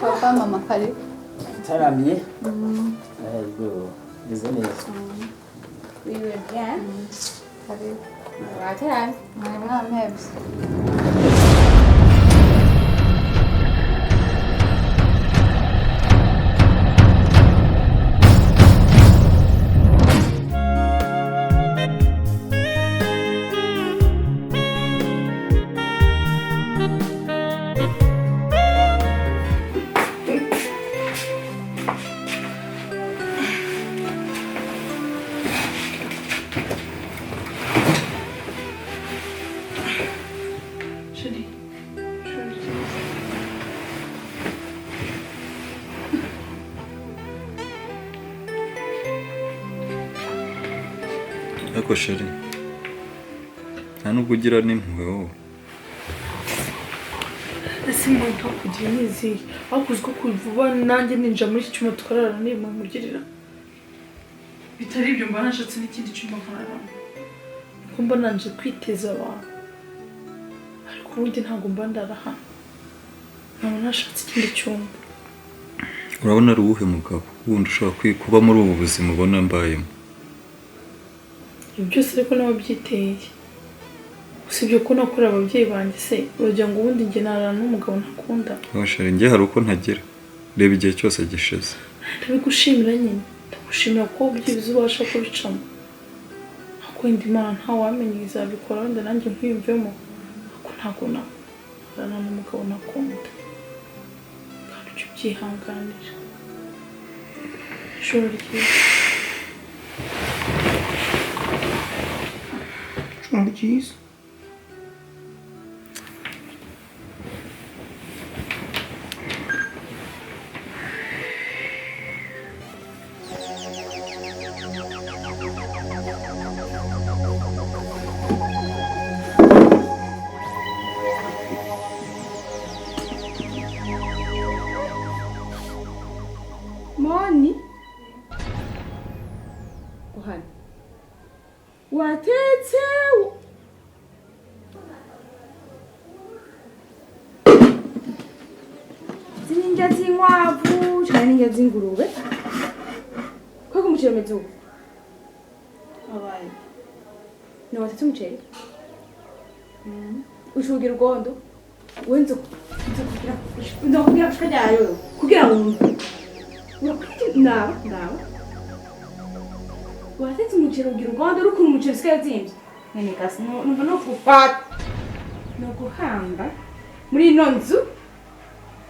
Papa, mama, karibu. Salamie. Aigo. Business. We were bien. Karibu. Wataran. Mwana mhebs. Ako sheri nta nubwo ugira n'impuhwe wowe. Ese umuntu kugira nizi akuzwe kuvuba nanjye ninja muri iki cyuma tukarara n'imwe mugirira bitari ibyo mba nashatse n'ikindi cyuma nkararamo ko mba nanje kwiteza abantu ariko ubundi ntabwo mba ndaraha nkaba nashatse ikindi cyumba. Urabona ari uwuhe mugabo wundi ushobora kuba muri ubu buzima ubona mbayemo? Ibyo byose ariko nababyiteye usibye ko nakora ababyeyi banjye se uragira ngo ubundi njye narana n'umugabo ntakunda. Sheri njye hari uko ntagira reba igihe cyose gishize. Ndabigushimira nyine ndagushimira ko ubyibuze ubasha kubicamo ako indi Imana ntawamenya izabikora wenda nanjye nkwiyumvemo ako ntabwo narana n'umugabo nakunda kandi ujye ubyihanganira. Ijoro ryiza. Ijoro ryiza. Moni. Uhani. Watetse. Zinja z'inkwavu cyane n'inja z'ingurube. Ko kumucira mezugo. Abaye. No watetse umuceri. Ushugira ugondo. Wenzo kugira. Ndo kugira kushikajayo. Kugira ngo naba watetse umuceri ugira ugondo uri kumva umuceri usigaye uzimbye none kasi numva no gufata no guhamba muri ino nzu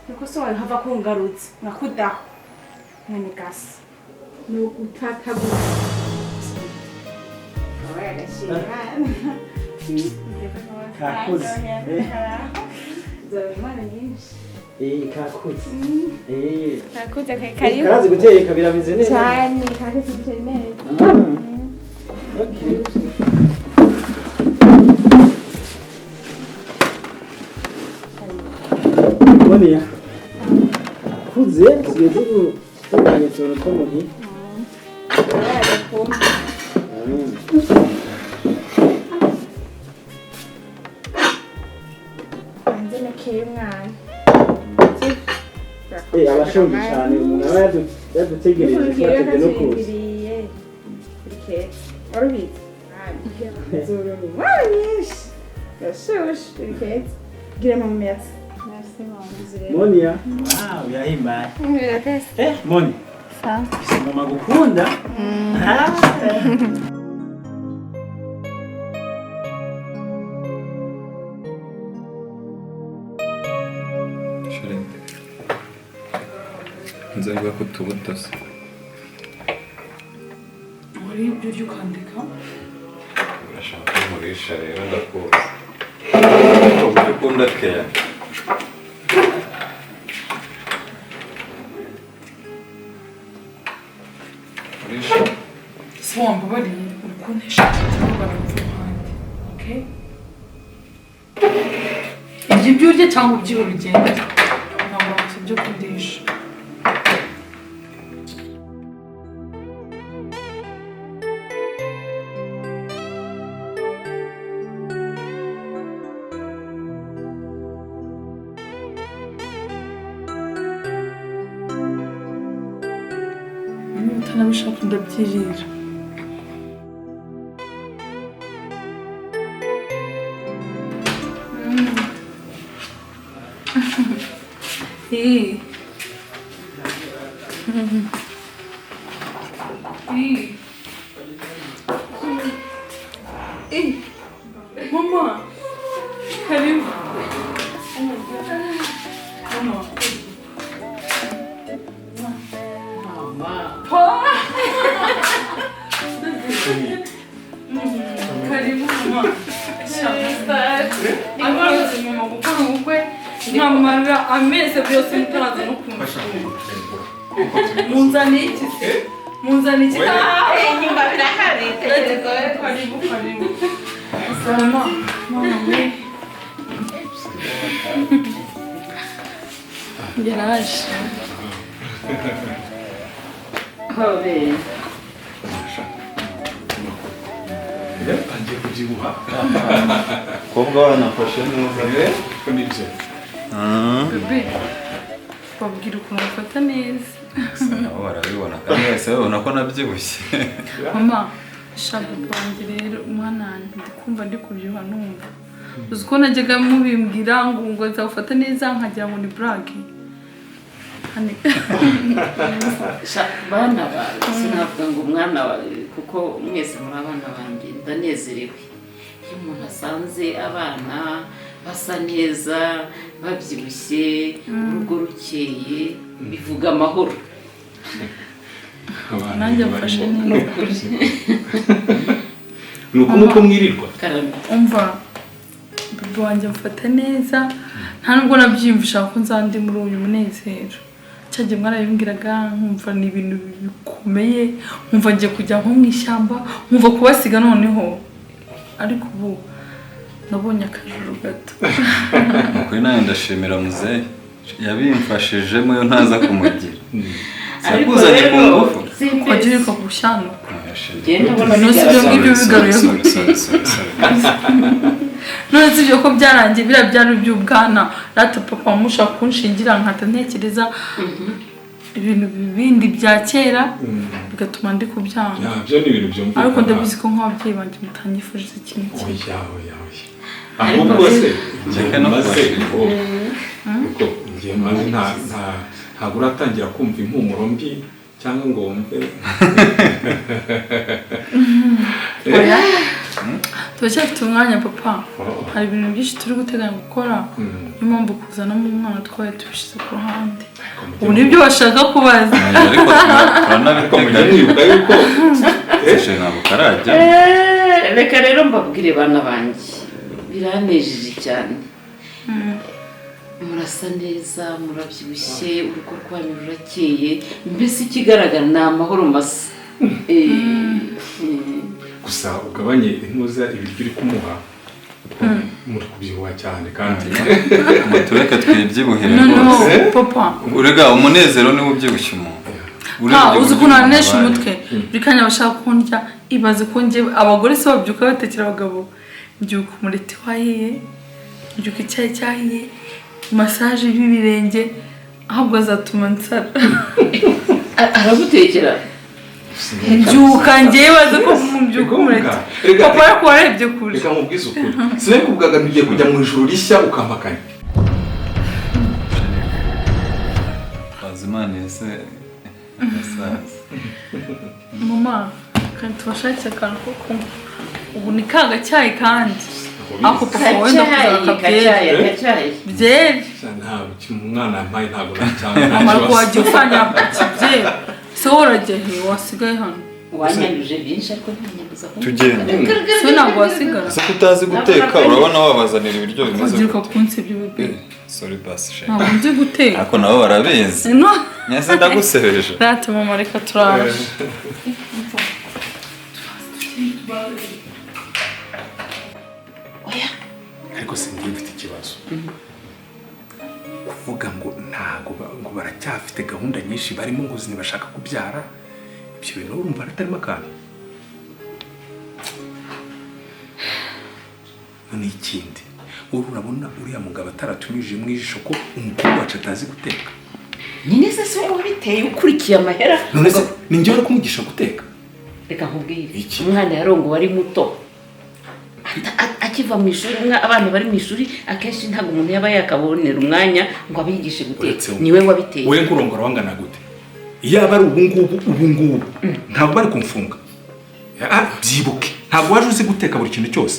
nuko so wawe hava kungarutse nkakudaho none kasi no gutakagura Kakuzi. Zabimana nyinshi. Kakuzi. Kakuzi karibu. Karazi guteka birameze neza. Cyane kakuzi guteka neza. Okay. Monia. Kuze tugeze kutunganya cyoro to muhi. Anzene kemwana. Abashonje cyane umuntu aba yadutegereje twatege no kuza. Orbit. Zurumi. Manish. Yashush. gira mama merci. Merci mama. Monia. Wow, yahimbaye. Moni. Sawa. Mama gukunda. Shire. Nzavuga ko tubutase. muri ibyo urya ukandika Urashaka kumurisha rero ndakuzi. Ukunda keya. Murisha. si wambabariye urukunisha cyangwa baramva iruhande okay ibyo urya cyangwa ibyo urugendo ntabwo wabasha ibyo kundisha utanabishaka ndabyirira Mama, karibu. Karibu mama. Amaze mama gukora ubukwe nkamara amezi byose mutaraza no kumva. Munzani iki se? Munzani iki? Inyuma birahari. Karibu. Mama, we. Yaraje. Hobe. Yatangiye kubyibuha. Kobwa wanafashe neza. Ko nibyo. Bebe. Babwira ukuntu bafata neza. Nabo barabibona kandi wese babona ko nabyibushye. Mama, shaka kwanjye rero umwana wanjye ndikumva ndi kubyibuha numva. Uzi ko najyaga mubimbwira ngo nzafata neza nkagira ngo ni brag. Bana bawe sinavuga ngo umwana wawe kuko mwese muri abana banjye ndanezerewe iyo umuntu asanze abana basa neza babyibushye urugo rukeye bivuga amahoro nanjye mfashe neza Nuko muko mwirirwa. umva bebe wanjye mfata neza nta nubwo nabyiyumvisha ko nzandi muri uyu munezero cyaje mwarabimbwiraga nkumva ni ibintu bikomeye nkumva ngiye kujya nko mu ishyamba nkumva kubasiga noneho ariko ubu nabonye akajuru gato Kuri nawe ndashimira muzehe yabimfashijemo yo ntaza kumugira. Sakuzanye ku ngufu. kwagirirwa ku bushyanuka genda none si ibyo ngibyo bigaruye none si ibyo ko byarangiye biriya byari iby'ubwana rata papa mushaka kunshingira nkata ntekereza ibintu bindi bya kera bigatuma ndi kubyanga Byo ni ibintu byumvikana. ariko ndabizi ko nk'ababyeyi banjye mutanyifuriza ikintu kimwe Oya. Ahubwo se Njye no maze kubashimira. kuko ngiye maze ntabwo uratangira kumva impumuro mbi cyangwa ngo wumve. turacyafite umwanya papa hari ibintu byinshi turi guteganya gukora niyo mpamvu kuzanamo umwana twari tubishyize ku ruhande ubu nibyo bashaka kubaza Ariko turanabiteganya Nibuka yuko ntabwo karajya. reka rero mbabwire bana banjye biranejeje cyane murasa neza murabyibushye urugo rwanyu rurakeye mbese ikigaragara ni amahoro masa gusa ugabanye impuza ibiryo uri kumuha muri kubyibuha cyane kandi Mutureke twibyibuhire noneho rwose. papa Urega umunezero niwo ubyibushye umuntu. uzi ukuntu nanesha umutwe buri kanya bashaka kundya ibaze ko njye abagore se babyuka batekera abagabo mbyuka umureti wahiye mbyuka icyayi cyahiye masaje y'ibirenge ahubwo azatuma nsara aragutekera Njuka njyewe baze ko mumbyuka umurete. Papa yakurebye kure. Reka mubwize ukuri. Sinakubwaga ntugiye kujya mu ijuru rishya ukampakanya. Bazimana ese Mama, kandi tubashakira akantu ko kunywa. Ubu ni kaga cyayi kandi. Ako papa wenda kuzakabyeri. Byeri. Ntabwo umwana yampaye ntabwo nacyanga. Mama ko wagiye ufanya byeri. Se waragehe wasigaye hano. Wanyanduje byinshi ariko ntanyanduza ko. tugende Se ntabwo wasigara. se kutazi guteka urabona wabazanira ibiryo bimeze Ugiruka kunsebya bebe. sorry boss she Ntabwo nzi guteka. ako nabo barabizi No. nyase ndagusebeje Rata mama reka turaje. Ariko singiye mfite ikibazo. Kuvuga ngo ntago ngo baracyafite gahunda nyinshi barimo ngo zinibashaka kubyara. Ibyo bintu urumva aratarimo akantu. None ikindi urabona uriya mugabo ataratumije mu ijisho ko umukobwa wacu atazi guteka. Nyine se so wabiteye ukurikiye amahera. None se ninjye wari kumugisha guteka. Reka nkubwire. Umwana yarongo wari muto. Akiva mu ishuri abana bari mu ishuri akenshi ntago umuntu yaba yakabonera umwanya ngo abigishe guteka. Niwe wabiteye. Wowe nkurongora wangana gute? Iyo bari ubu ngubu ntabwo bari kumfunga. Byibuke ntabwo waje uzi guteka buri kintu cyose.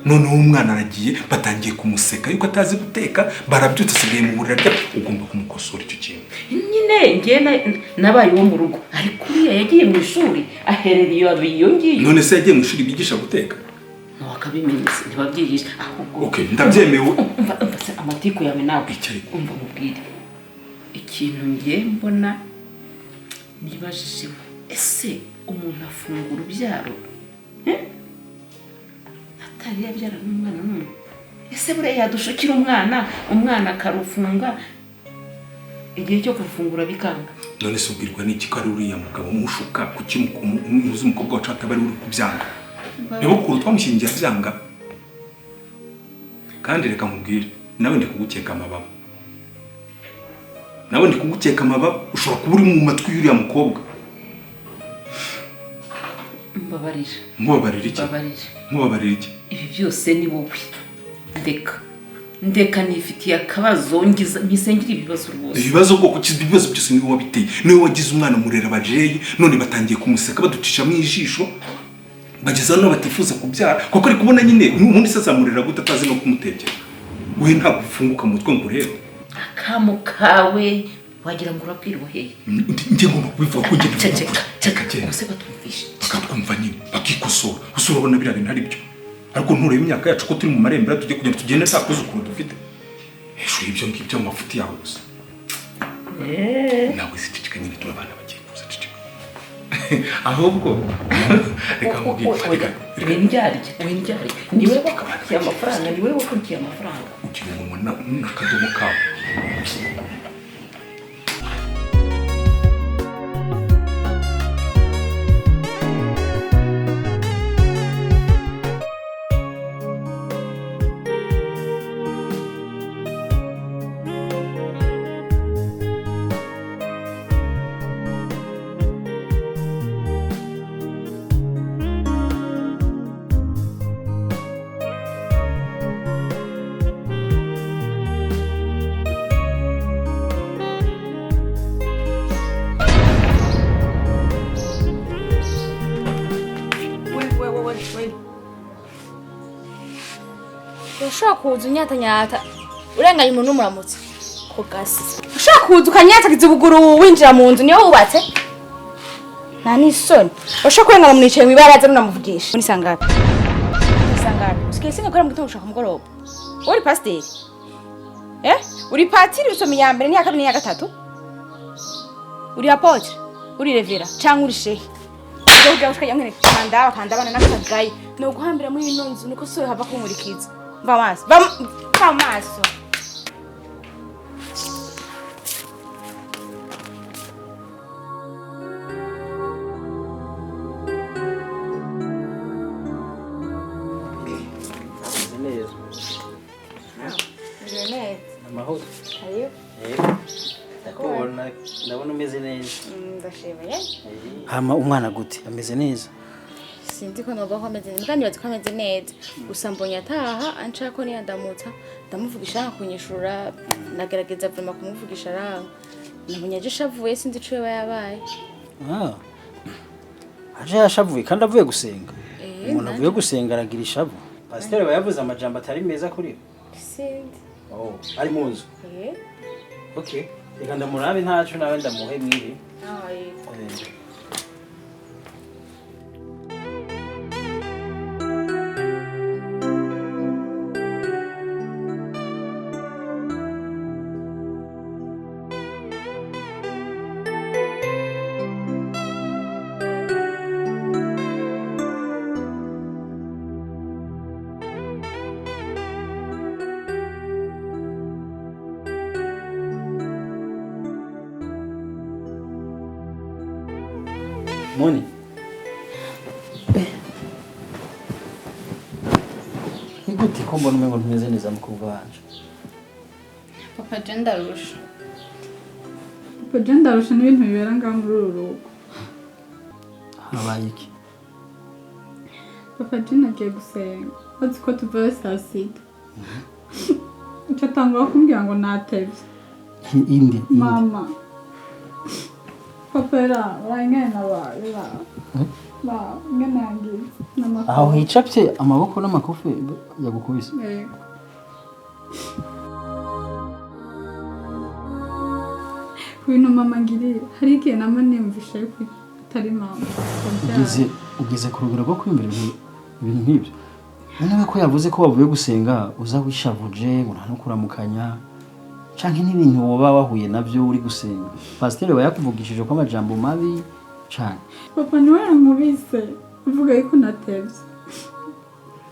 None umwana aragiye batangiye kumuseka yuko atazi guteka barabyutse asigaye mu burira rya ugomba kumukosora icyo kintu. Nyine ngiye nabaye wo mu rugo ariko uriya yagiye mu ishuri aherera iyo ngiyo. None se yagiye mu ishuri bigisha guteka? Wakabimenyese ntibabyigisha ahubwo. Okay, ndabyemewe. Umva amatiko yawe nawe. Umva mubwire. Ikintu ngiye mbona nibajije ese umuntu afungura ubyaro atari yabyara n'umwana n'umwe. Ese bure yadushukira umwana akarufunga igihe cyo kufungura bikanga. None se ubwirwa n'iki ko ari uriya mugabo mushuka kuki umuzi umukobwa wacu atabari uri kubyanga? Nibo kuru twamushingiye byanga. Kandi reka nkubwire nawe ndi kugukeka amababa. Nawe ndi kugukeka amababa ushobora kuba uri mu matwi y'uriya mukobwa. Mbabarira iki? Mbabarira iki? Ibi byose ni wowe. Ndeka nifitiye akabazo ngisengira ibibazo rwose. Ibibazo bwo kukiza ibibazo byose ni wowe wabiteye. Niwe wagize umwana murera bajeyi none batangiye kumuseka baducisha mu ijisho. Bageza no batifuza kubyara kuko ari kubona nyine umuntu se azamurera gute atazi no kumutekera. We ntabwo ufunguka mu mutwe ngo rero. Akamukawe wagira ngo urabwirwa hehe. Ngiye ngomba kubivuga ko ngiye ceka use batumvisha. Bakakumva nyine bakikosora. Usura ubona bira bintu ari byo. Ariko nturebe imyaka yacu ko turi mu marembera tujye kugenda tugende takoze ukuru dufite. Esho ibyo ngibyo amafuti yawe gusa. Nawe sicicika nyine turabana bagiye kuza cicika. Ahubwo reka mubwire windyarye niwe wakurikiye amafaranga ugiye mu nakadomo kawe. Ushaka kuza unyatanyata urenganya umuntu umuramutse ko gasi. Ushaka kuza ukanyatagiza ubuguru winjira mu nzu niyo wubatse nta n'isoni. Ushaka kurengana mwicaye mu ibaraza nunamuvugisha muri sangapi usigaye singa kora mu gitondo ushaka umugoroba. Uri pasiteri uri patiri usoma iya mbere n'iya kabiri n'iya gatatu? Uri apotre uri revera cyangwa uri shehe? Ubwo ushaka yamwe kandabana n'akagaye no guhambira muri ino nzu niko so hava kumurikiza. Vamos. Amahoro. Ayo. ndakubona ndabona umeze neza. Ndashimiye. Hama umwana gute ameze neza? Sinzi ko noba ko ameze neza kandi bazi ko ameze neza. Gusa mbonye ataha anshaka ko niyandamutsa ndamuvugisha kunyishura nagerageza vrema kumuvugisha araho. Nabonye aje shavuye sinzi ico yabaye. Aje yashavuye kandi avuye gusenga. Umuntu avuye gusenga aragira ishavu. Pasiteri bayavuze amajambo atari meza kuri we. Sinzi. Ari mu nzu. Okay. Reka ndamurabe ntacu nawe ndamuhe mwibi. Moni. Nigute ko mbona umengo ntumeze neza mukobwa wanje? Papa je ndarusha. Papa je ndarusha n'ibintu bibera ngaho muri uru rugo. Habaye iki? Papa je nagiye gusenga. Bazi ko tuvayo saa sita. Icyo atangwa kumbwira ngo natevye. Inde. Mama. Papa era ngena ba ngena ngize n'amakofi. Aho hicapye amaboko n'amakofi yagukubise. Kuino mama ngiri hari igihe nama nimvisha yuko atari mama. Ugeze ku rugero rwo kwiyumvira ibintu nk'ibyo. Noneho ko yavuze ko wavuye gusenga uza wishavuje urano kuramukanya. Canke n'ibintu woba wahuye navyo uri gusenga. Pasiteri bayakuvugishije ko amajambo mabi cyane. Papa niwe yankubise uvuga yuko natevye.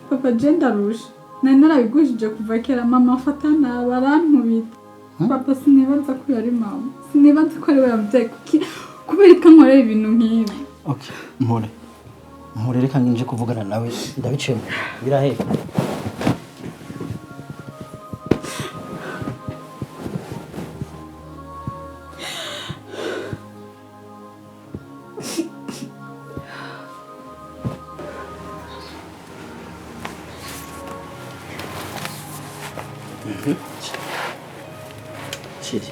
Papa je ndarusha. Nari narabigushije kuva kera mama afatana barankubita. Papa sinibaza ko yari mama. Sinibaza ko ari we yabyaye kubera ko nkorera ibintu nk'ibi. Okay, mpore reka nginje kuvugana nawe ndabicemo. Birahera. Shiri.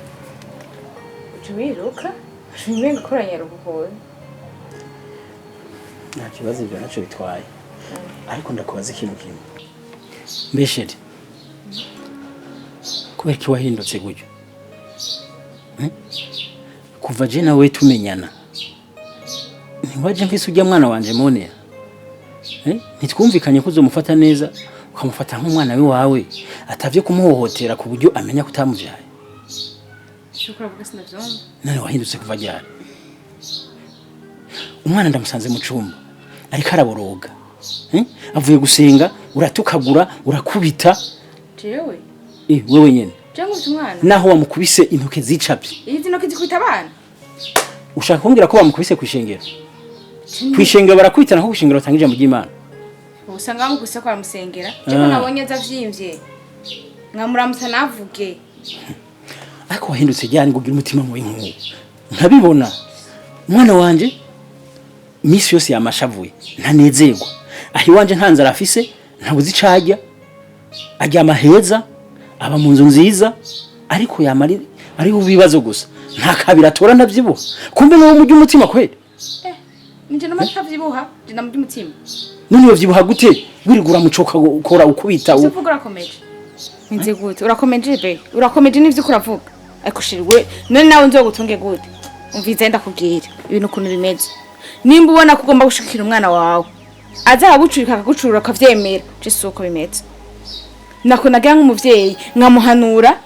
Wiruka? Shimwe gukoranya rukundo. Nta kibazo ibyo naco bitwaye. Ariko ndakubaza ikintu kimwe. Mbesheri. Kubera ki wahindutse gutyo? Kuva je nawe tumenyana. Ntiwaje mfise ujya mwana wanje Monera. Ntitwumvikanye ko uzomufata neza ukamufata nk'umwana wawe atavye kumuhohotera ku buryo amenya kutamuvyaye. Shukura vuga sinavyomba. None wahindutse kuva ryari? Umwana ndamusanze mu cumba ariko araboroga. Avuye gusenga uratukagura urakubita. Jewe? Wewe nyene. Jangu umwana. Naho wamukubise intoke zicapye. Izi ntoke zikubita abana? Ushaka kumbwira ko bamukubise kwishengero? Kwishengero barakwitana nko kwishengero batangije mu by'Imana. Usanga bamukubise ko aramusengera. Cyo nabonye azavyimbye. Nkamuramusa navuge. Ariko wahindutse ryari ngo ugira umutima mubi nk'uwo? Nkabibona. Umwana wanje misi yose yamashavuye ntanezerwa. Ahi wanje ntanzara afise ntabuzi cajya. Ajya amaheza aba mu nzu nziza ariko yamari ari ubibazo gusa. Nta kabira tora navyibuha. Kumbe no mu umutima kweli. Nje namatavyibuha, je namujya umutima. None yovyibuha gute? Wirigura mucoka ukora ukubita. Uvuga urakomeje. Nze gute? Urakomeje be? Urakomeje nivyo kuravuga. Ariko shirwe none nawe nzogutunge gute? Umvize ndakubwira ibintu kuntu bimeze. Nimba ubona kugomba gushikira umwana wawe. Azagucurika akagucurura akavyemera. Je soko bimeze. Nako nagira nk'umuvyeyi nkamuhanura.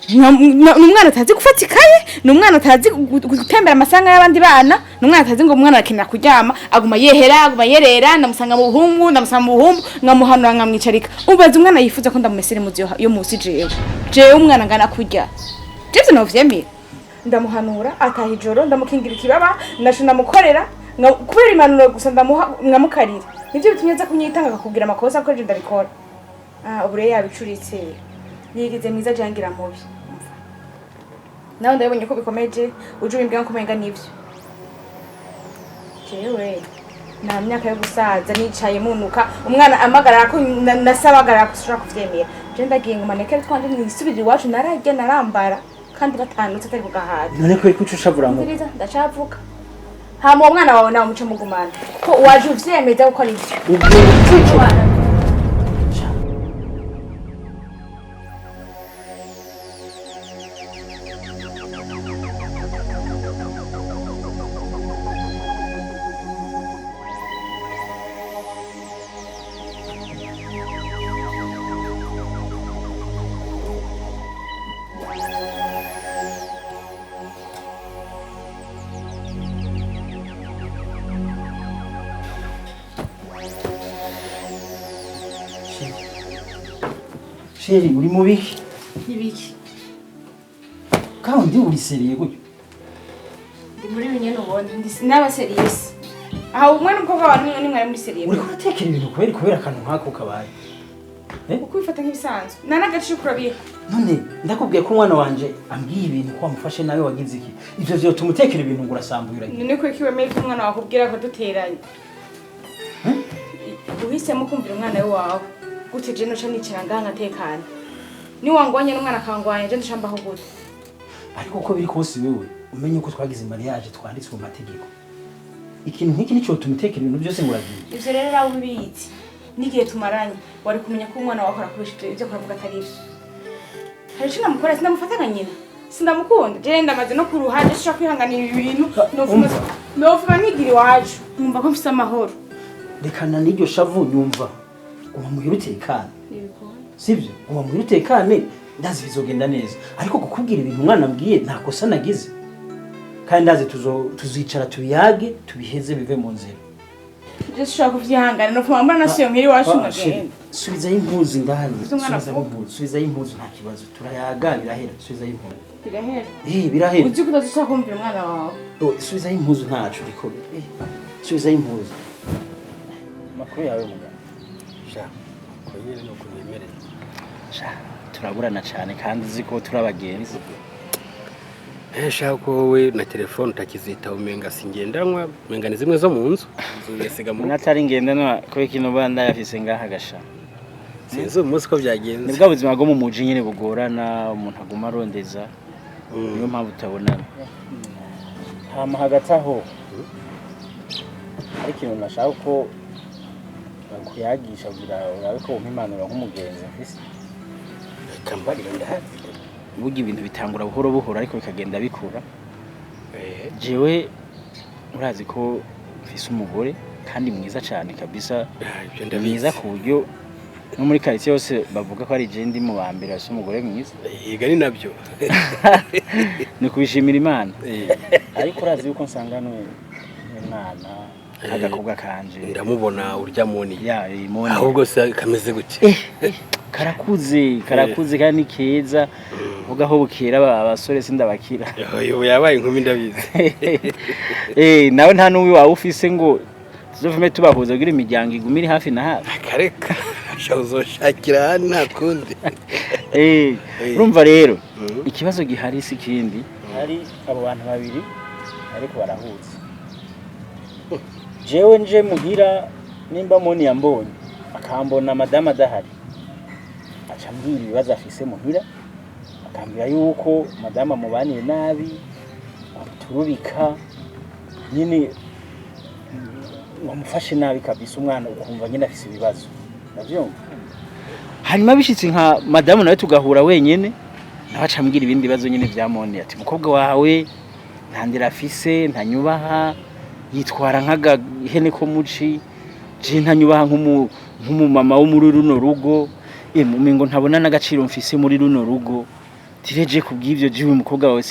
Numwana atazi gufata ikaye, numwana atazi gutembera amasanga y'abandi bana, numwana atazi ngo umwana akenera kuryama, aguma yehera, aguma yerera, ndamusanga mu buhumbu, ngamuhanura nkamwicarika. Ubaza umwana yifuza ko ndamumesere muzi yo musi jewe umwana ngana kurya. Jewe no vyemera. Ndamuhanura ataha ijoro, ndamukingira ikibaba, ndashuna mukorera, kubera impanuro gusa ngamukarira. Nivyo bitumye aza kunyitanga akakubwira amakosa ko je ndabikora. Ubure yabicuritse. Yigize mwiza jangira mubi. nawe ndabonye ko bikomeje uje ubimbwira ko umenga nivyo jewe nta myaka yo gusaza nicaye munuka umwana amagarara ko nasabagarara kushobora kuvyemera je ndagiye ngo manekere twanje nisubirira iwacu narajya narambara kandi batanutse atari kugahaza none ko ikucu ushavura ngo ndacavuga hama uwo mwana wawe nawe muce mugumana ko waje uvyemeza uko ari byo ubwo Sheri uri mubiki ibiki kandi uri seriye gutyo ndi muri binyene ubona ndi naba serious aha umwana umukobwa wawe ni mwari muri serious uri kutekera ibintu kubera akantu nkako kabaye uko bifata nk'ibisanzwe nanagace kurabiha none ndakubwiye ko umwana wanje ambwiye ibintu ko wamufashe nawe wagize iki ivyo vyo tumutekera ibintu ngo urasambura none ko kiwemeye ko umwana wakubwira ko duteranye uhisemo kumvira umwana wawe gute je noca nicara nganga tekana ni wangwanye n'umwana akangwanya je ndashambaho gute ariko uko biri kose wewe umenye ko twagize mariage twanditswe mu mategeko ikintu nk'iki nico tumutekera ibintu byose ngo uragiye ivyo rero rawe ubizi n'igihe tumaranye wari kumenya ko umwana wawe akora ibyo kuravuga atari ivyo hari ico namukora sinamufatanga nyina sindamukunda je ndamaze no ku ruhande sho kwihanganira ibintu nofuma nkigira iwacu numva ko mfise amahoro rekana n'iryo shavu nyumva uba muhira utekane sivyo uba muhira utekane ndazi bizogenda neza ariko kukubwira ibintu umwana ambwiye nta kosa nagize kandi ndazi tuzicara tubiyage tubiheze bive mu nzira je shaka kuvyihangana no fuma mbona nasiyo mwiri wacu ngagenda subizayo impuzu ndahani subizayo impuzu nta kibazo turayaga birahera subizayo impuzu birahera birahera uzi ko utazishaka kumvira umwana wawe subizayo impuzu ntacu riko subizayo impuzu makuru yawe muganga sha ko nyine no kunemerera sha turaburana cyane kandi uzi ko turabagenzi sha ko wowe na telefone utakizita umenga singendanwa umenga ni zimwe zo mu nzu yesiga mu natari ngendanwa ko ikintu banda yafise ngaha gasha sinzi umunsi ko byagenze nibwo buzima bwo mu muji nyine bugorana umuntu aguma arondeza niyo mpamvu utabonana hama hagati aho ariko ikintu nashaka ko kuyagisha kugira urabe ko umpimanura nk'umugenzi mfise kambarira ndahari burya ibintu bitangura buhoro buhoro ariko bikagenda bikura jewe urazi ko mfise umugore kandi mwiza cyane kabisa mwiza ku buryo no muri quartier yose bavuga ko ari je ndi mu bambere ase umugore mwiza yiga ni nabyo ni kubishimira Imana ariko urazi yuko nsanga n'umwana agakobwa kanje ndamubona urya moni moni ahubwo se kameze gute karakuze kandi keza vuga aho bukera abasore sindabakira yo yabaye inkumi ndabizi nawe nta n'uwi wawe ufise ngo tuzovume tubahuza kugira imiryango igumire hafi na hafi kareka uzoshakira hano nta kundi urumva rero ikibazo gihari si kindi hari abo bantu babiri ariko barahuza jewe nje muhira nimba moni yambonye akambona madama adahari aca mbwira ibibazo afise muhira akambwira yuko madama mubaniye nabi turubika nyine wamufashe nabi kabisa umwana ukumva nyine afise ibibazo navyumva hanyuma bishitse nka madamu nawe tugahura wenyene nawe aca mbwira ibindi bibazo nyine vya moni ati mukobwa wawe ntandira afise ntanyubaha yitwara nk'agahene ko muci je ntanyubaha nk'umumama wo muri runo rugo mumengo ntabona n'agaciro mfise muri runo rugo tireje kubw'ivyo jiwe umukobwa wawe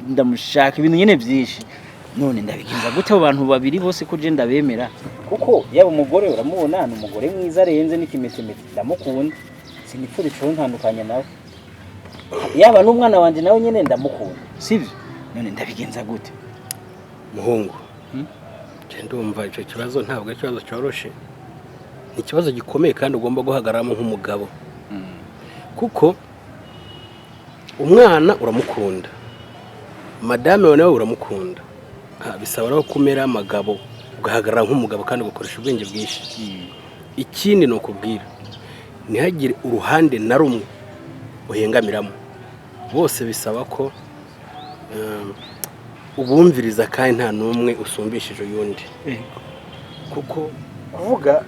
ndamushaka ibintu nyene vyinshi none ndabigenza gute abo bantu babiri bose ko je ndabemera kuko yaba umugore uramubona ni umugore mwiza arenze n'ikimetemete ndamukunda sinipfura ico ntandukanye nawe yaba n'umwana wanje nawe nyene ndamukunda sivyo none ndabigenza gute muhungu je ndumva ico kibazo ntabwo ari ikibazo cyoroshe ni ikibazo gikomeye kandi ugomba guhagaramo nk'umugabo kuko umwana uramukunda madame we nawe uramukunda bisaba rero kumera amagabo ugahagarara nk'umugabo kandi ugakoresha ubwenge bwinshi ikindi no kubwira ntihagire uruhande na rumwe uhengamiramo bose bisaba ko ubumviriza kandi nta numwe usumbishije uyundi kuko kuvuga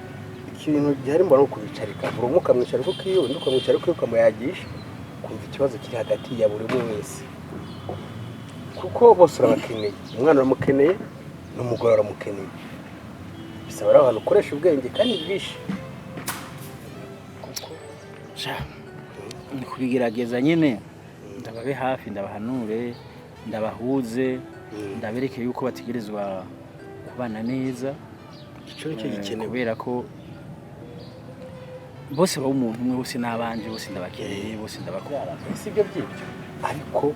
ikintu gihari mbona kubicarika buri umwe ukamwicarika ukiyo undi ukamwicarika ukiyo ukamuyagisha kumva ikibazo kiri hagati ya buri umwe wese kuko bose urabakeneye umwana uramukeneye n'umugore uramukeneye bisaba rero abantu ukoresha ubwenge kandi bwinshi ni kubigerageza nyine ndababe hafi ndabahanure ndabahuze ndabereke yuko bategerezwa kubana neza icyo nicyo gikenewe kubera ko bose baba umuntu umwe bose n'abanje bose ndabakeneye bose ndabakora si ibyo byibyo ariko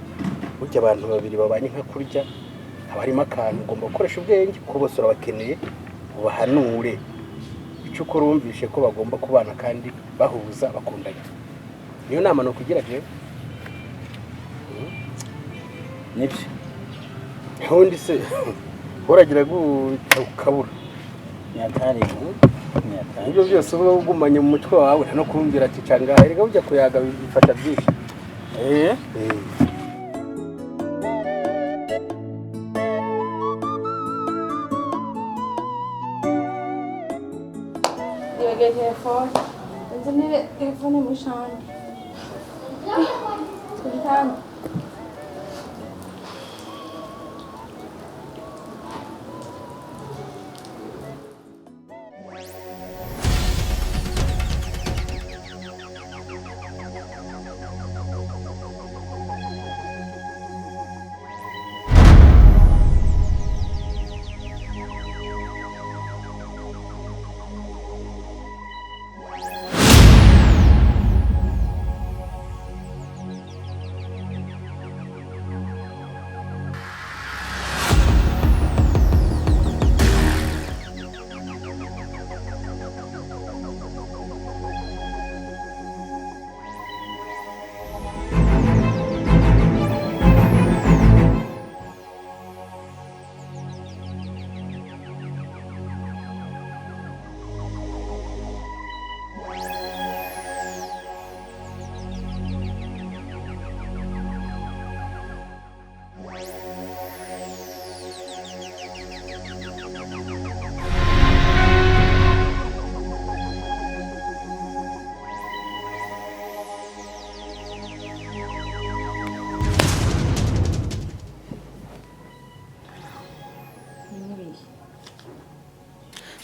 burya abantu babiri babanye nka kurya haba harimo akantu ugomba gukoresha ubwenge kuko bose urabakeneye ubahanure icyo ukora wumvishe ko bagomba kubana kandi bahuza bakundanye niyo nama ni ukugira rero nibyo ubundi se uragira ukabura nyatari ibyo byose uba ugumanye mu mutwe wawe no kumbwira ati cangaha erega ujya kuyaga bifata byinshi Nibageye telefone nzanire telefone mu shani tubitanga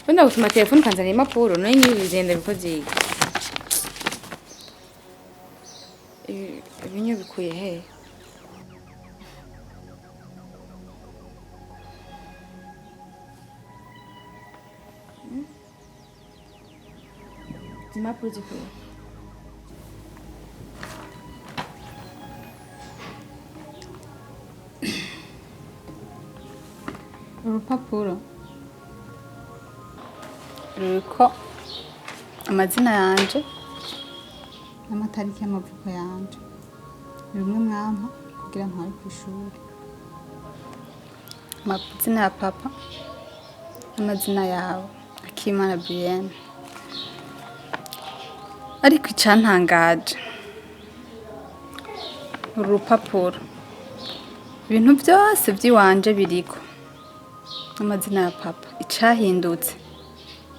Wenda gutuma telefone ukanzanira impapuro nayo nk'ibi bigenda bikoze ibinyo bikuye he impapuro zikuye urupapuro ruriko amazina yanje n'amatariki y'amavuko yanje bimwe mwampa kugira ntware ku ishuri amazina ya papa n'amazina yawe Akimana Brienne ariko icantangaje urupapuro ibintu byose by'iwanje biriko amazina ya papa icahindutse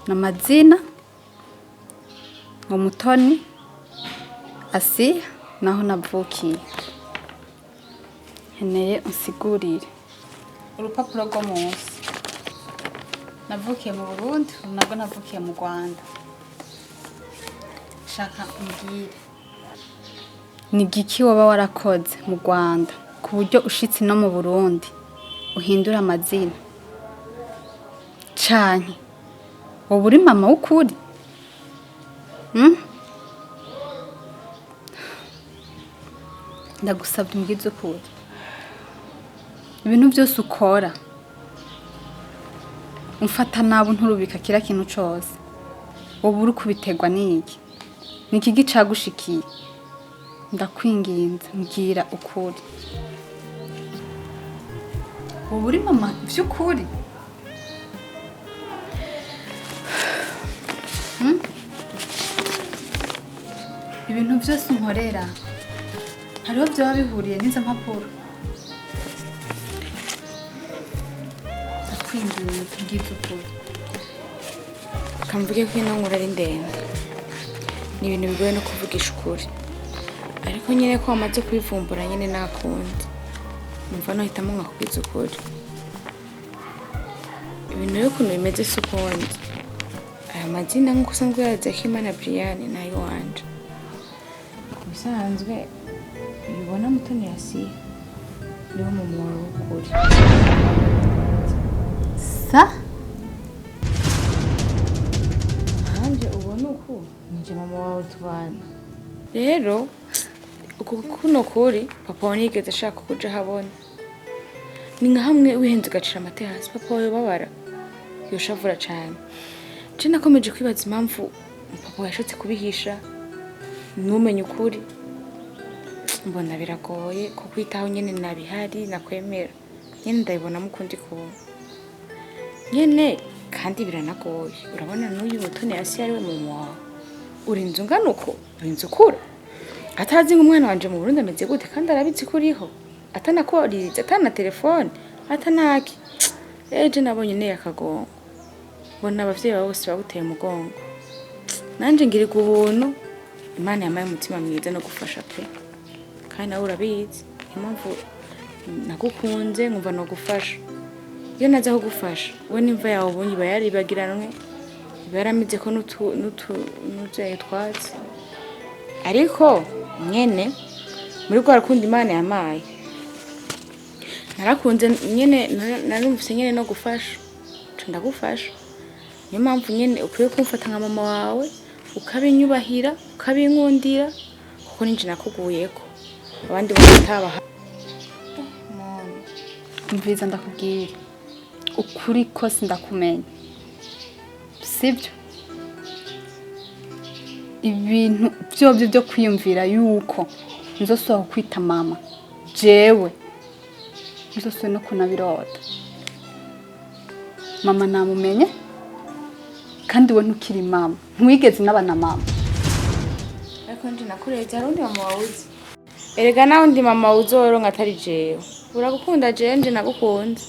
n'amazina ngo Mutoni ASSIA naho navukiye heneye unsigurire urupapuro rwo munsi navukiye mu Burundi nabwo navukiye mu Rwanda shaka umbwire ni giki waba warakoze mu Rwanda ku buryo ushitse no mu Burundi uhindura amazina canke wowe uri mama w'ukuri ndagusabye umbwize ukuri ibintu byose ukora umfata nabi nturubika kira kintu cose wowe uri kubiterwa n'iki niki gicagushikiye ndakwinginze mbwira ukuri wowe uri mama by'ukuri ibintu byose unkorera hariho byaba bihuriye n'izo mpapuro ndakwinjiye tubwize ukuri kamvuge ko ino nkuru ari ndende ni ibintu bigoye no kuvugisha ukuri ariko nyine ko wamaze kubivumbura nyine nakundi numva nohitamo nkakubwiza ukuri ibintu rero ukuntu bimeze si ukundi aya mazina nk'uko usanzwe yaza Kimana Brian nayo wanje bisanzwe ubibona Mutoni ASSIA niwo mu mwobo w'ukuri sa hanjye ubona uko ninjye mama wawe tubana rero uku kuno kuri papa wawe nigeze ashaka kuja habona ni nka hamwe wihenze ugacira amate hasi papa wawe babara yoshavura cyane je nakomeje kwibaza impamvu papa yashotse kubihisha numenye ukuri mbona biragoye kukwitaho nyene nabihari nakwemera nyene ndabibona mukundi kubona nyene kandi biranagoye urabona n'uyu Mutoni ASSIA ariwe mama wawe urinze ungana uko urinze ukura atazi nk'umwana wanje mu Burundi ameze gute kandi arabizi kuriho atanakorize atana telefone atanaki eje nabonye ne yakagongo bona abavyeyi babo bose babuteye umugongo nanje ngiri ku buntu Imana yamaye umutima mwiza no gufasha pe kandi nawe urabizi impamvu nagukunze nkumva no gufasha iyo naza aho gufasha we nimva yawe ubonye bayaribagiranwe baramize ko n'utuye twatsi ariko nyene muri rwa rukundo Imana yamaye narakunze nyene narumvise nyene no gufasha ndagufasha niyo mpamvu nyene ukwiye kumfata nka mama wawe ukabinyubahira ukabinkundira kuko ninje nakuguyeko abandi bataba mviza ndakubwira ukuri kose ndakumenya sibyo ibintu byo kwiyumvira yuko nzosubira kwita mama jewe nzosubira no kunabirota mama namumenye kandi we ntukiri mama ntiwigeze n'abana mama ariko nje nakurebye hari undi mama wawe uzi erega nawe undi mama uzoronka atari jewe uragukunda jewe nje nagukunze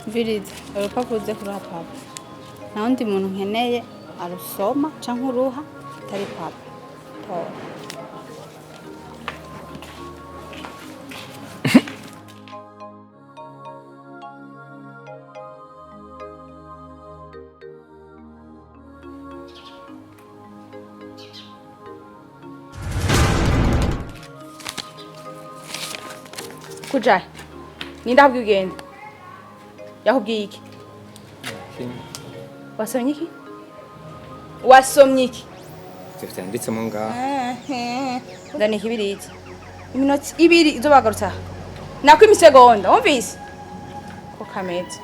Viriza urupapuro uze kuruha papa nta wundi muntu nkeneye arusoma canke uruha atari papa tora kujahe ninde ahabwiye ugenda yakubwiye iki wasomye iki wasomye iki byanditsemo ngaha ndani ikibiriti iminota ibiri izo bagarutse aha nako imisegonda wumvise ko kameze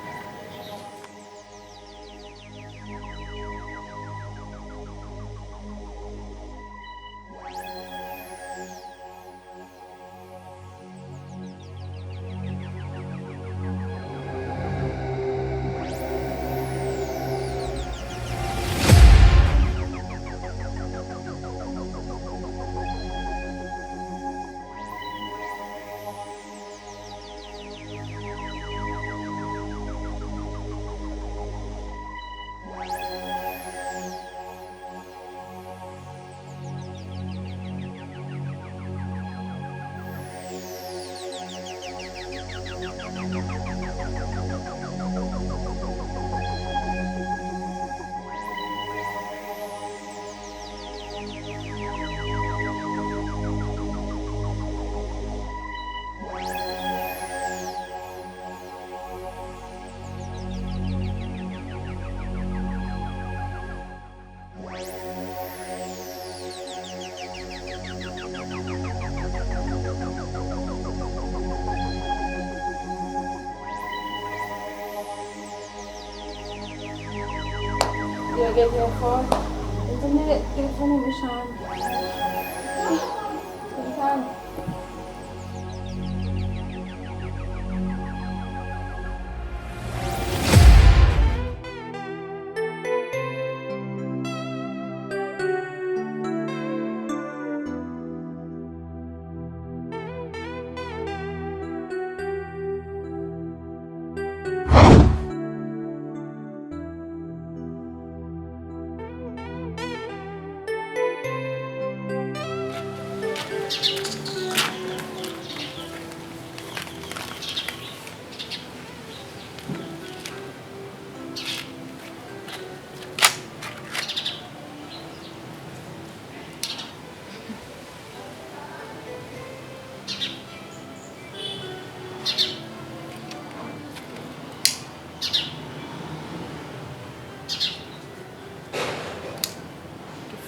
telefone. Internet telefone müşan. Telefon.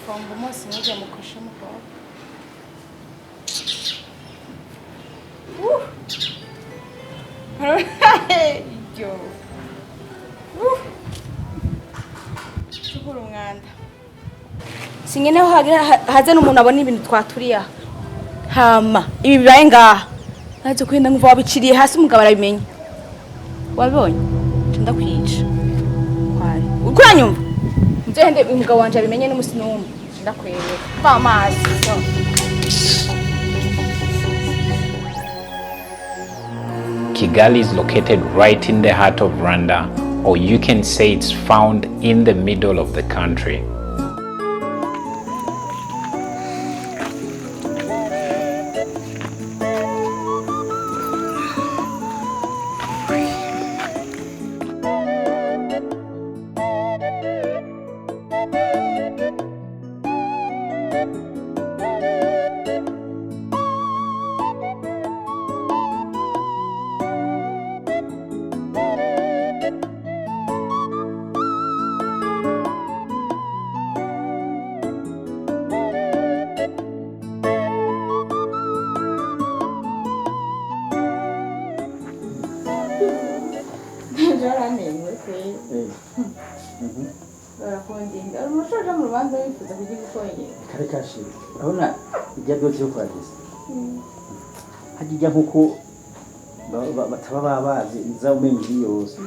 Fongo mosi moja mukosha mukwa. Yo. Chukuru umwanda. Singeneho haze n'umuntu abona ibintu twaturiya. Hama ibi bibaye ngaha. Naje kwenda ngo wabiciriye hasi umugabo arabimenya. Wabibonye? Ndakwica. Kwari. Ukuranyumva? Nzende umugabo wanje abimenye n'umusi n'umwe. Ndakwereka. Va amazi. Kigali is located right in the heart of Rwanda, or you can say it's found in the middle of the country. Karekashi urabona ijya byose yo kwageza hajya nkuko bataba babazi iza umenye yose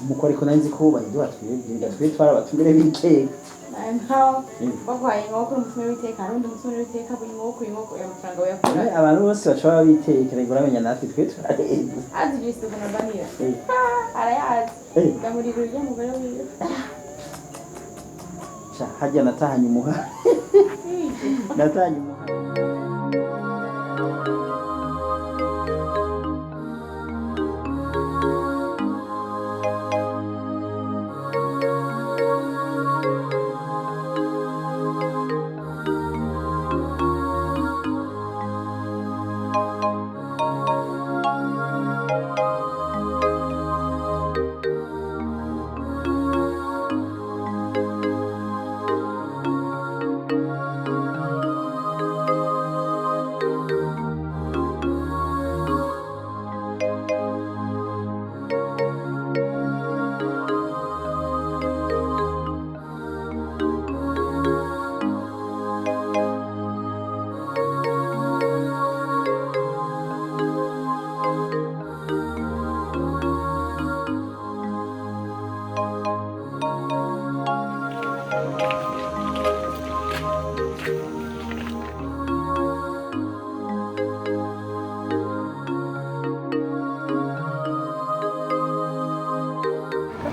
muko ariko nanzi ko bagiye batwebwe twara batungere bikeka Nkaho bagwaye inkoko n'umutima w'iteka n'undi mutima w'iteka buri inkoko y'amafaranga uyakura. Abantu bose bashobora bitekera ngo uramenya natwe twe turareba. Azi ibisi ubona banira. Arayazi. Ndamurira ujya mugore wiwe. Hajya natahanye umuha. Natahanye umuha.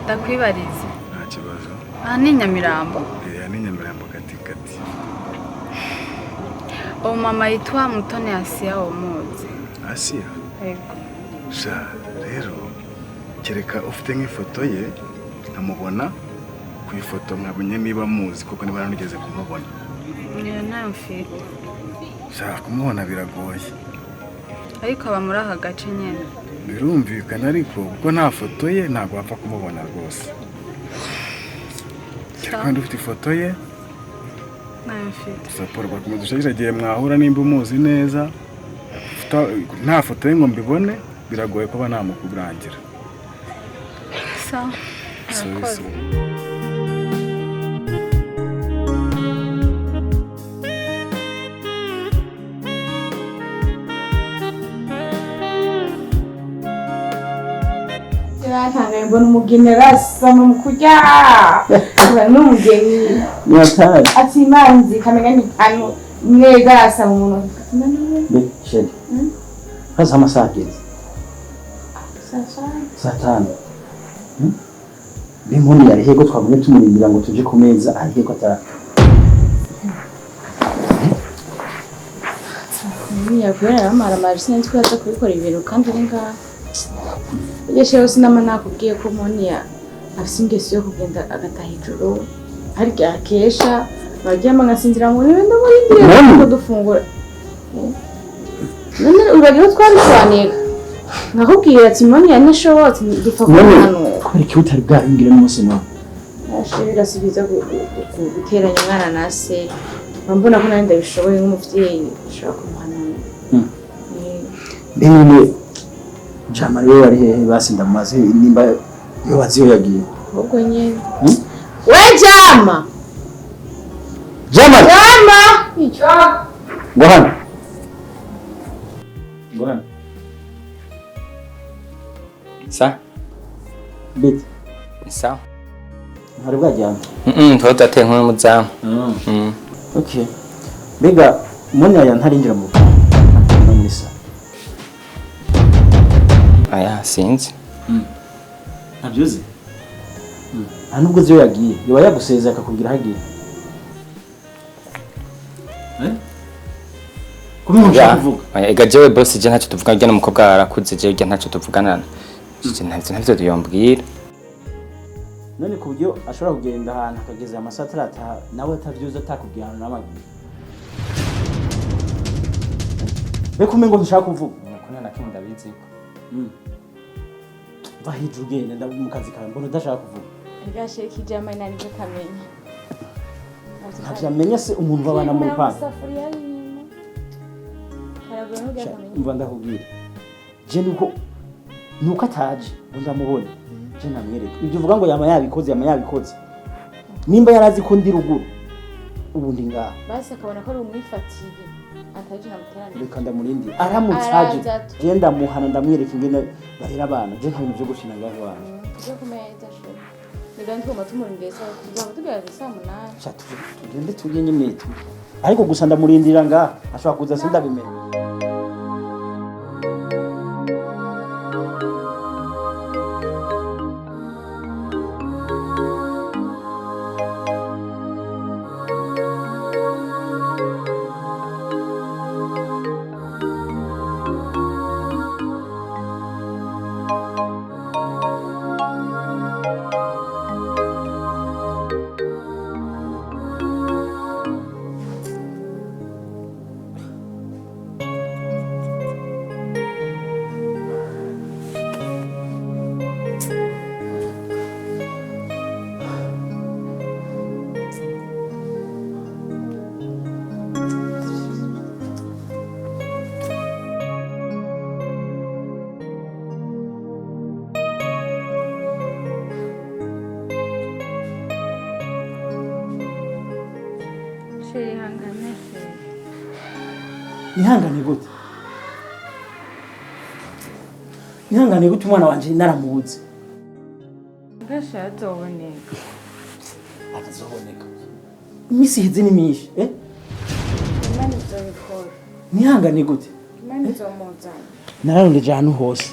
Ndakwibariza. Nta kibazo. Aha ni Nyamirambo. Ni Nyamirambo katikati. Mama yitwa Mutoni ASSIA umuzi. ASSIA? Yego. Sha rero kereka ufite nk'ifoto ye nkamubona ku ifoto nkamenye niba muzi kuko niba narigeze kumubona. Niyo nayo mfite. Sha kumubona biragoye. Ariko aba muri aka gace nyene. Birumvikana ariko kuko nta foto ye ntabwo wapfa kumubona rwose. Kandi ufite ifoto ye nayo mfite. Saporo bakomeza ushakisha igihe mwahura nimba umuzi neza. Nta foto ye ngo mbibone biragoye kuba namukurangira. Sawa. Ntangaye mbona umugeni arasama mu kurya. N'umugeni. Nyatari. Ati imanzi kamenya ni hano mwega arasama umuntu. Be sheri. Kaza amasaha ageze. Saa tanu. Bimpuni yari hego twagumye tumurindira ngo tuje ku meza arihe ko atara. Yakubera amara marisi nzi ko yaza kubikora ibintu kandi uri ngaha. Yesheho sinama nakubwiye ko Moniya afite ingeso yo kugenda agataha ijoro harya akesha baryama ngasinzira mu ntebe ndamurindiriye ko dufungura. None uragira twandikwanira nakubwira ati Moniya nishobotse dupfa hano ko iki utari bwabingire n'umunsi no. Ashobora sibiza guteranya umwana na se. Mbona ko nandi bishoboye nk'umuvyeyi ushaka kumuhanura. Nene Jama rero ari hehe basi ndamaze nimba yo baziyo yagiye. Ubwo nyene. We Jama. Jama. Ico. Ngohana. Sa? Bit. Sa? Hari bwajyana. Twotate nk'umuzamu. Okay. Bega Moniya yantarinjira mu Misa. Aya sinzi. Nabyuzi. Nubwo ziyo yagiye, yoba yagusezera akakubwira hagiye. Kubi mushaka kuvuga. Ega jewe boss je ntacyo tuvuga njye n'umukobwa arakuze je ntacyo tuvugana. Ntacyo tuyombwira. None ku buryo ashobora kugenda ahantu akageza amasaha atarataha nawe atavyuza atakubwira ahantu n'amaguru. Beko umengo ntushaka kuvuga. Nakuna nakindi ndabizi ko. Vahije ugenda ndavuga mu kazi kawe mbona udashaka kuvuga. Egashe kijama inani byo kamenya. Ntavyamenya se umuntu babana mu rupangu. Safuriya yimo. Haragura n'ubwo kamenya. Umva ndakubwira. Je nuko ataje ndamubona. Je namwereka. Ibyo uvuga ngo yama yabikoze. Nimba yarazi ko ndi ruguru. Ubundi ngaha. Basi akabona ko ari umwifatiye. Ataje namuterana. Reka ndamurindi. Aramutsaje. Je ndamuhana ndamwereka ingene barera abana. Je nta bintu byo gushina ngaho wana. Byo kumeza shuri. rero ntuma tumurindira saa tuzaba tugeze saa 8. Tugende tujye nyine ariko gusa ndamurindira nga ashobora kuza sindabimenya. Nihangane gute? Nihangane gute umwana wanje naramubuze? Gashazoboneka. Atazoboneka. Imisi hizi ni myinshi, Imana izobikora. Nihangane gute? Imana izomuzana. Nararondeje ahantu hose.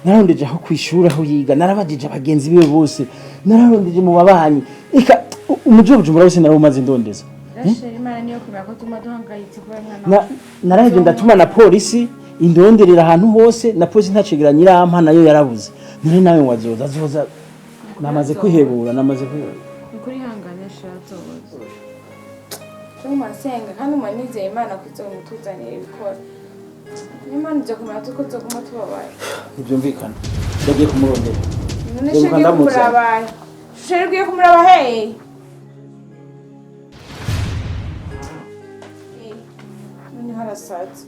Nararondeje aho kwishura aho yiga, narabajije abagenzi biwe bose. Nararondeje mu babanyi. Eka umujojo murabose narumaze ndondeza. Imana niyo kumenya ko tuma duhangayitse kubera mwana. Naraje ndatuma na polisi indonderera ahantu hose na polisi ntacigera nyirampa nayo yarabuze. None nawe wazoza namaze kwihebura Ukuri hangane shazoza. Cyuma senga kandi umanize Imana kuzomutuzanira ibikora. Imana ije kumenya ko tuzoguma tubabaye. Ntibyumvikana. Ndagiye kumurondera. None shege kumurabaye. Shege kumuraba hey. None harasaza.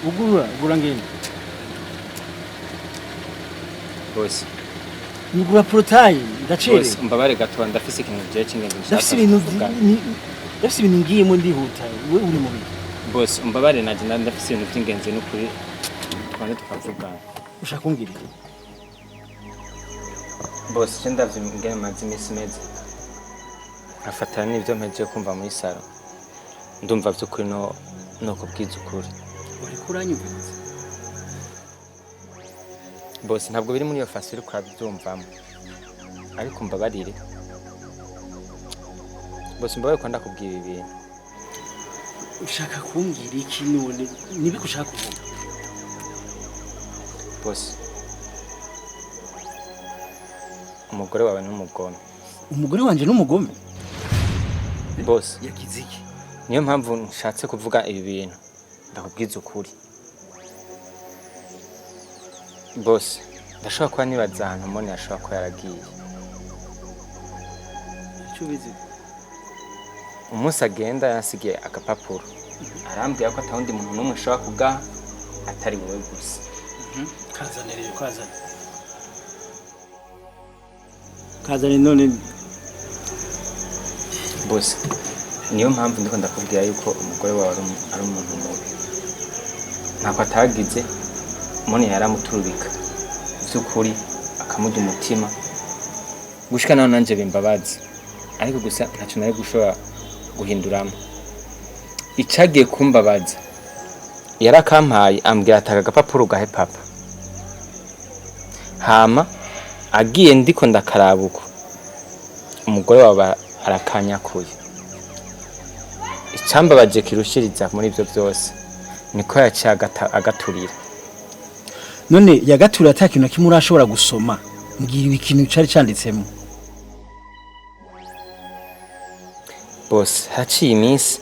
Ugura ngene. Bose. Nigura portail ndacere. Bose mbabare gato ndafise ikintu giye kingenzi nshaka. Ndafise ibintu ngiyemo ndihuta. We uri mu bintu. Bose mbabare naje ndafise ibintu by'ingenzi n'ukuri. Twande tukavuga. Ushaka kumbwira iki? Bose cyo ndavye ngene mazi imisi meze. Afatana n'ivyo mpeje kumva muri saro. Ndumva by'ukuri no kubwiza ukuri. Uri kuranyumvira. Bose ntabwo biri muri iyo fasi uri kwabyumvamo. Ariko mbabarire. Bose mbabarire ko ndakubwira ibintu. Ushaka kumbwira iki none? Nibi kushaka kuvuga. Bose. Umugore wawe n'umugome. Umugore wanje n'umugome? Bose. Yakiziki. Niyo mpamvu nshatse kuvuga ibi bintu. Ndakubwiza ukuri. Bose, ndashobora kuba nibaza ahantu mbone yashobora kuba yaragiye. Icyo bizi? Umunsi agenda yansigiye agapapuro. Arambwira ko atawundi muntu n'umwe ashobora kugaha atari wowe gusa. Kazanire kwazana. Kazanire none. Bose, niyo mpamvu ndiko ndakubwira yuko umugore wawe ari umuntu mubi. Ntako atagize mone yaramuturubika by'ukuri akamuda umutima gushika naho nanje bimbabazi ariko gusa ntacyo nari gushobora guhinduramo icagiye kumbabaza yarakampaye ambwira ataga agapapuro gahe papa hama agiye ndiko ndakarabuko umugore wawe arakanyakuye icambabaje kirushiriza muri ibyo byose niko yaciye agaturira. None yagatura atakintu kimwe urashobora gusoma ngira ikintu cari canditsemo. Bose haciye iminsi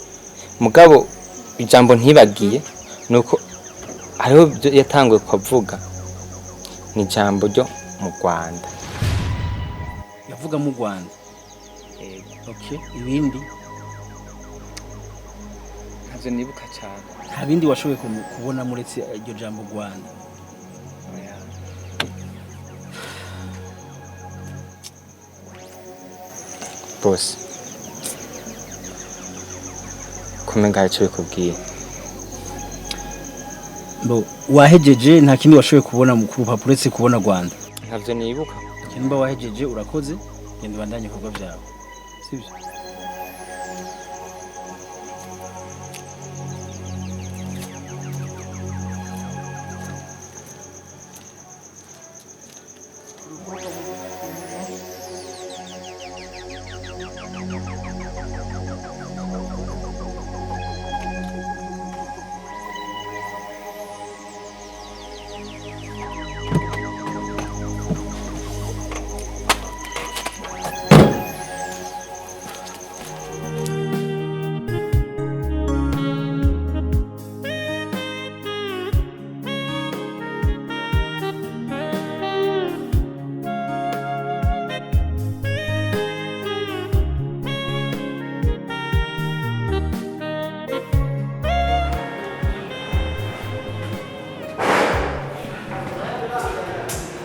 mugabo ijambo ntibagiye nuko hariho yatanguye kuvuga ni ijambo ryo mu Rwanda. Yavuga mu Rwanda. Okay, ibindi ntabyo nibuka cyane. Nta bindi washoboye kubona muretse iryo jambo Rwanda. Bose kumenga hari icyo bikubwiye. Mbo wahejeje nta kindi washoboye kubona mu rupapuro uretse kubona Rwanda. Ntavyo nibuka. Ikintu mba wahejeje urakoze genda bandanye ibikorwa byawe. Sibyo?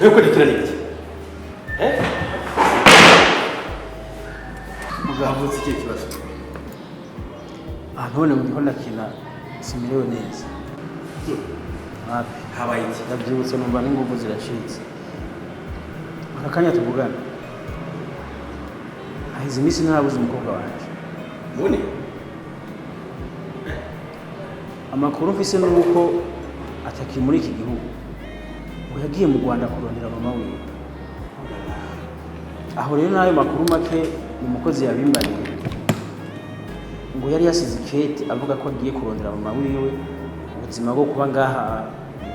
Wewe kurikira niki? Mugavutse iki kibazo? None muri nakina simirewe neza. Hapi Habaye iki? ndabyibutse numva n'ingufu ziracitse. Akanya tuvugana. Ahize imisi narabuze umukobwa wanje. None? Amakuru mfise nuko ataki muri iki gihugu. Ngo yagiye mu Rwanda kurondera mama wiwe. Aho rero nayo makuru make umukozi yabimbariye. Ngo yari yasize ikete avuga ko agiye kurondera mama wiwe ubuzima bwo kuba ngaha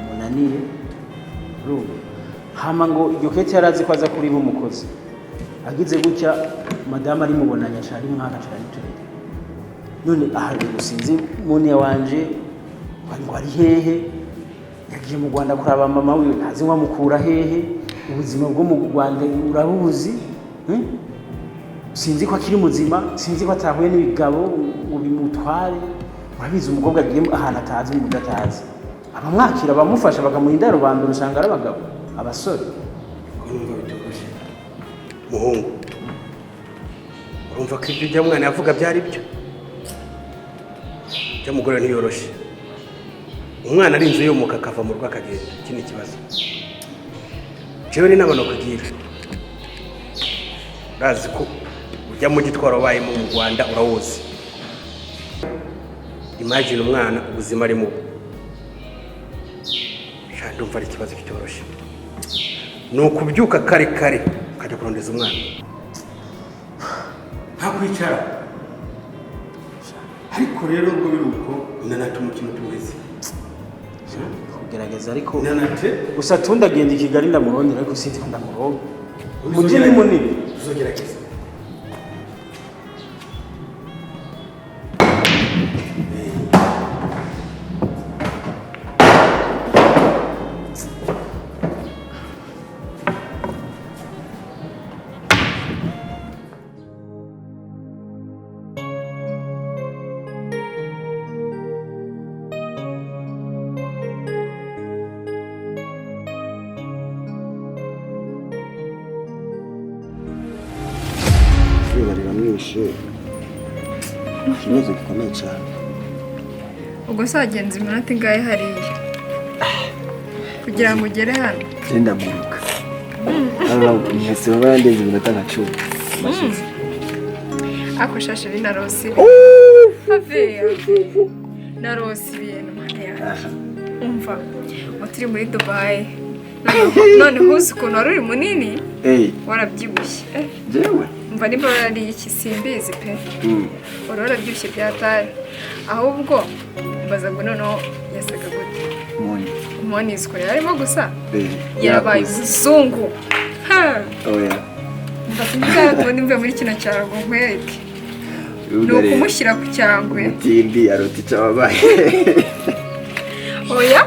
munaniye. Rubu hama ngo iryo kete yarazi ko aza kuri umukozi. Agize gutya madame ari mubonanya cyari mwaka cyari turere. None aha gusinzi mune wanje ngo ari hehe yagiye mu Rwanda kuraba mama wiwe ntazi ngo amukura hehe ubuzima bwo mu Rwanda urabuzi sinzi ko akiri muzima sinzi ko atahuye n'ibigabo ngo bimutware urabizi umukobwa agiye ahantu atazi mu gatazi abamwakira bamufasha bakamuhinda rubanda rusanga ari abagabo abasore urumva bitugushe muhungu urumva ko ibyo mwana yavuga byari byo cyamugora ntiyoroshe umwana ari inzu yomuka akava mu rugo akagenda ikindi kibazo jewe ni nabano kugira razi ko ujya mu gitwaro wabaye mu Rwanda urawuzi imagine umwana ubuzima ari mu ndumva ari ikibazo kitoroshye nuko ubyuka kare kare ukajya kurondeza umwana nta kwicara ariko rero ubwo biruko nanatuma ikintu tuweze kugerageza ariko gusa tundagenda i Kigali ndamurondera ariko sinzi ko ndamuronga umujyi ni munini uzogerageza ikibazo gikomeye cyane. Ubwo se wagenze iminota ingahe hariya kugira ngo ugere hano? Genda muruka mwese baba yandenze iminota nka 10 mashize. Ako shashe binarosi ave narosi ibintu mwana umva mutiri muri Dubai none huzi ukuntu wari uri munini warabyibushye jewe umva nimba warariye iki simbizi pe warabyibushye byatari ahubwo mbaza ngo noneho yasaga gute moni isko yarimo gusa yarabaye umuzungu oya mbaza nimba muri kino cyaro ngo nkwereke nuko umushyira ku cyangwe tindi aroti cyababaye oya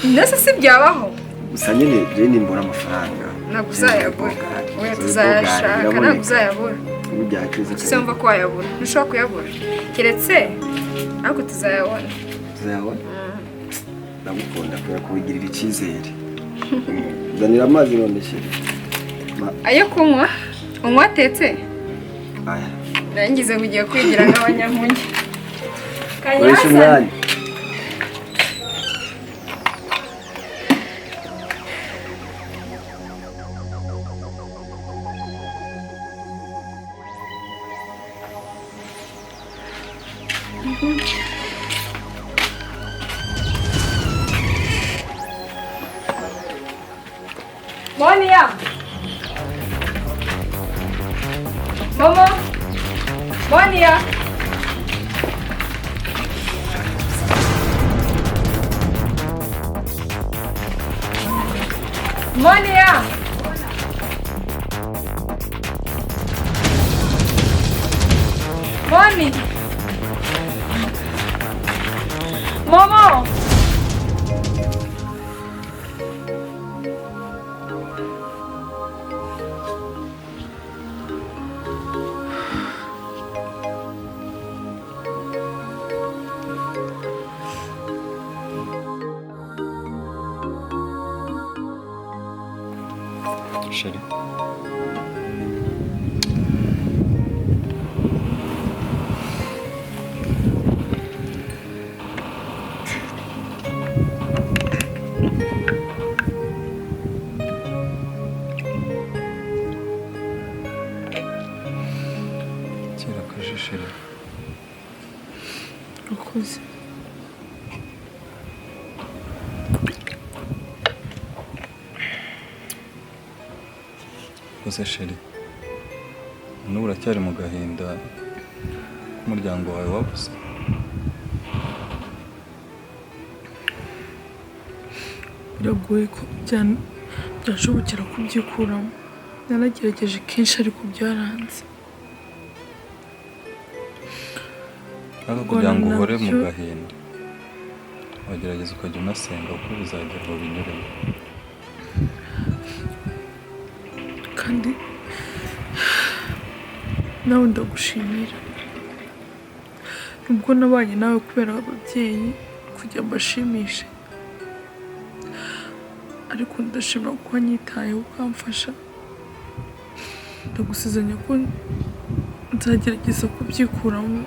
ndetse si byabaho gusa nyine je nimbura amafaranga ntabwo uzayabura oya tuzayashaka ntabwo uzayabura ujya mva ko wayabura ntushobora kuyabura keretse ariko tuzayabona ndagukunda kubera kubigirira icyizere zanira amazi nondeshe ayo kunywa unywa atetse aya nangize ngo ugiye kwigira nk'abanyamunyi Koresha umwanya. Monia! Momo! Monia! Monia! Moni! Momo! Chérie. Tira akaje chérie. Urakoze. Ose chérie. N'ubu uracyari mu gahinda k'umuryango wawe wabuze. Biragoye ko byashobokera kubyikuramo. Naragerageje kenshi ariko byaranze. Ariko kugira ngo uhore mu gahinda wagerageza ukajya unasenga kuko bizagera aho binyuranye. Kandi nawe ndagushimira. Nubwo nabanye nawe kubera ababyeyi kugira mbashimishe, ariko ndashima ko wanyitayeho ukamfasha. Ndagusezeranya ko nzagerageza kubyikuramo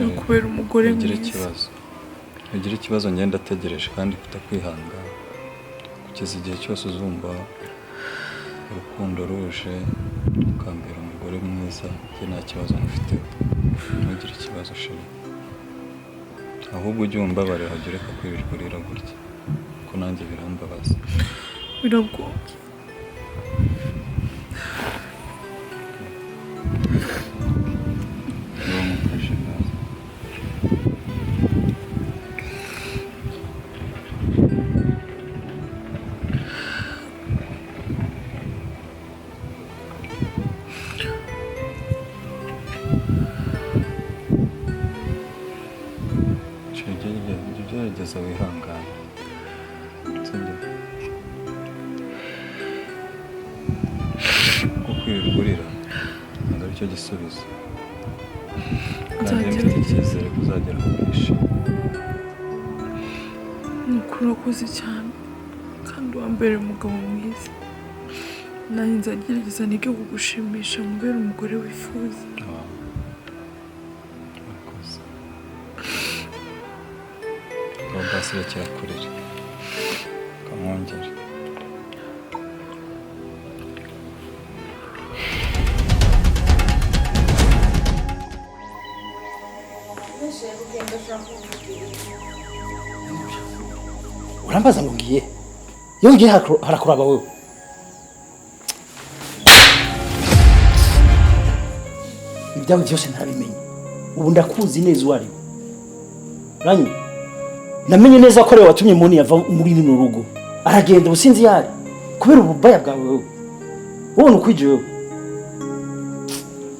no kubera umugore mwiza. Ugira ikibazo ngenda ategereje kandi kutakwihangana kugeza igihe cyose uzumva urukundo ruje ukambera umugore mwiza. Njye nta kibazo mufite, ntugire ikibazo chérie. Ahubwo ujye umbabarira hajya ureka kwirirwa gutya kuko nanjye birambabaza. Biragoye. Gerageza wihangane. Kuko kwirirwa urira ntabwo aricyo gisubizo. Kandi mfite icyizere ko uzagera aho wishimye. Ni ukuri urakoze cyane kandi wambereye umugabo mwiza. Nanjye nzagerageza nige kugushimisha mubere umugore wifuza. Basi rekera kurira kamwongera. Urambaza ngo ngiye yongeye harakuraba wewe. Ibyawe byose ntabimenye. Ubu ndakuzi neza uwari ranyu. Namenye neza ko rero watumye Moni yava muri rino rugo aragenda ubusinzi yari kubera ububaya bwawe wewe. Ubona ukwije wewe.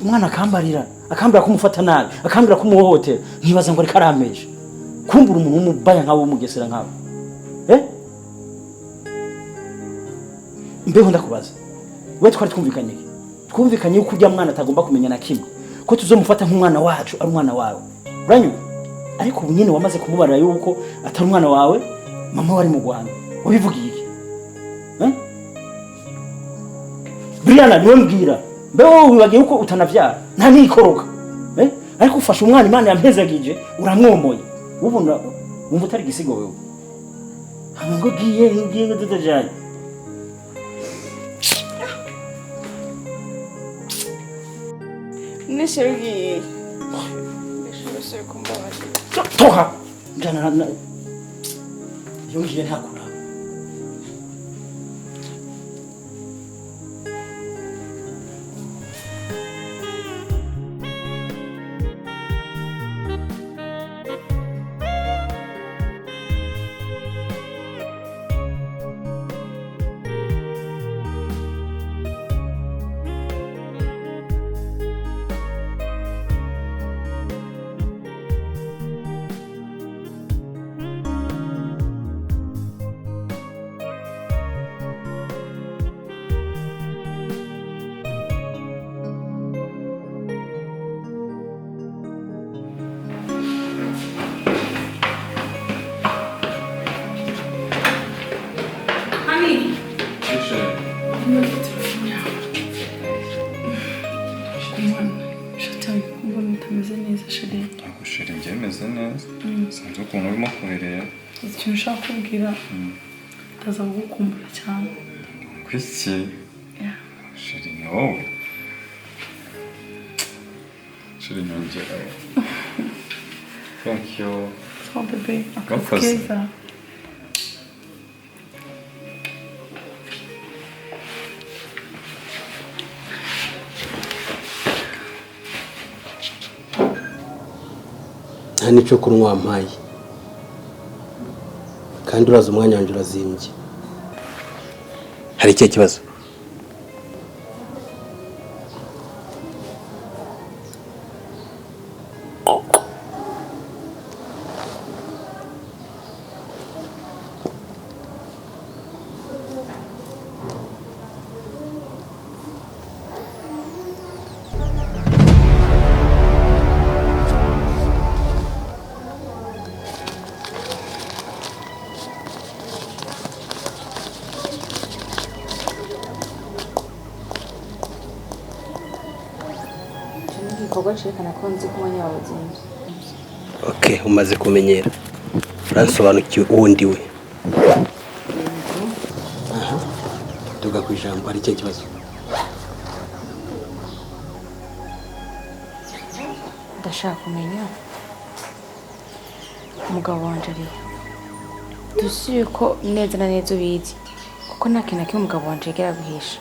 Umwana akambira kumufata nabi, akambira kumuhohotera, nkibaza ngo ariko arameje. Kumbura umuntu w'umubaya nkawe w'umugesera nkawe. Mbeho ndakubaza. We twari twumvikanye yuko ujya mwana atagomba kumenya na kimwe. Ko tuzomufata nk'umwana wacu ari umwana wawe. Uranyu? Ariko ubu nyine wamaze kumubarira yuko atari umwana wawe, mama wari mu Rwanda. Wabivugiye iki? Briana niwe mbwira. Mbe wowe wibagiye uko utanavyara. Nta nikoroka. ariko ufashe umwana Imana yampezagije uramwomoye ubona wumva utari gisigo wewe ngo giye ndudajanye Nishirugiye. Nishirugiye kumbabaje. toha njana yongiye ntakura Sheri njye meze neza sinzi ukuntu urimo kubereye ikintu ushaka kubwira ndaza kugukumbura cyane kwiki Sheri ni wowe Sheri nyongera thank you so bebe Gakoze. akakeza nta n'icyo kunywa wampaye kandi uraza umwanya wanjye urazimbye hari ikihe kibazo igikorwa cerekana ko nzi ko umwanya wawe uzinze. okay umaze kumenyera uransobanukiwe uwo ndi we tuga ku ijambo hari ikihe kibazo Ndashaka kumenya umugabo wanje ari dusuye ko neza na neza ubizi kuko nta kintu na kimwe umugabo wanje yigera guhisha.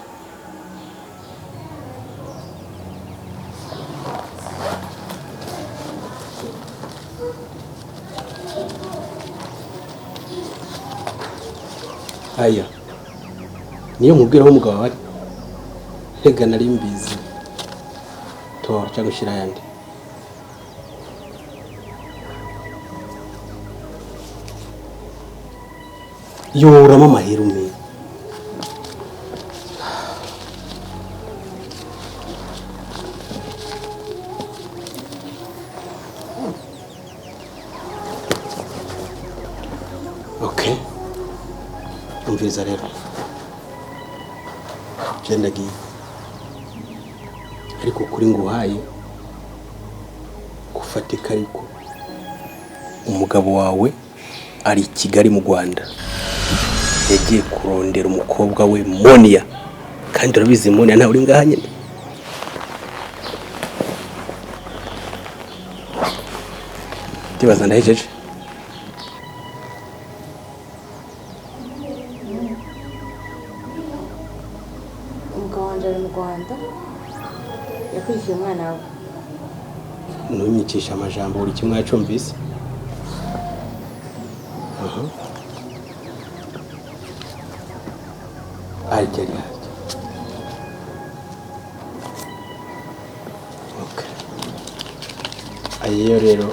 aya niyo nkubwira aho umugabo ari rega nari mbizi tora cyangwa ushyira ayandi yoramo amahera umenya okay umviriza rero genda giye ariko kuri nguhaye gufatika ariko umugabo wawe ari i Kigali mu Rwanda yagiye kurondera umukobwa we Monia kandi urabizi Monia ntawe uri ngaha nyine ndibaza ndahejeje Umugabo wanje ari mu Rwanda yakurikiye umwana we. ntunyikisha amajambo buri kimwe yacumvise arya okay ayo rero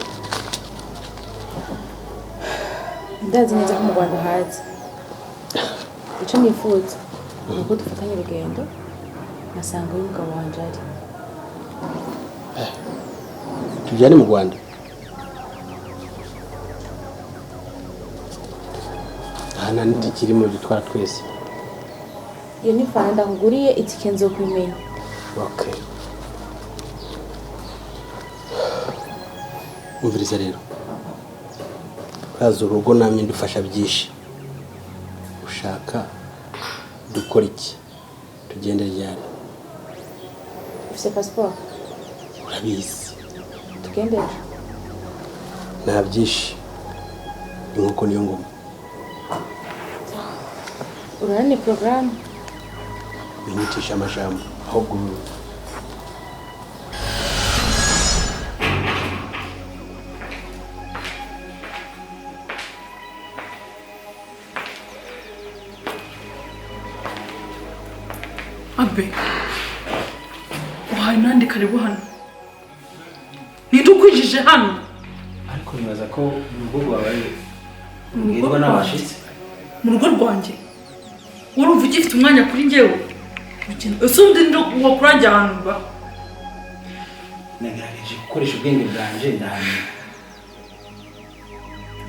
Ndazi neza ko mu Rwanda hazi icyo nifuza ni uko dufatanya urugendo nkasanga uyu mugabo wanje ari tujyane mu Rwanda hana ntikirimo dutwara twese iyo ni fana ndakuguriye itike nzokumenya. okay umviriza rero uraza urugo namye ndufasha byinshi ushaka dukora iki tugende ryari ufite pasiporo urabizi tugendera nta byinshi inkoko niyo ngoma urane porogaramu binyicisha amajambo ahubwo Abe wahaye nande karibu hano nidukwijije hano ariko nibaza ko mu rugo rwawe ubwirwa n'abashitsi mu rugo rwanjye urumva ugifite umwanya kuri njyewe ese undi ndo wakurajya ahantu ba nagerageje gukoresha ubwenge bwanje ndahanye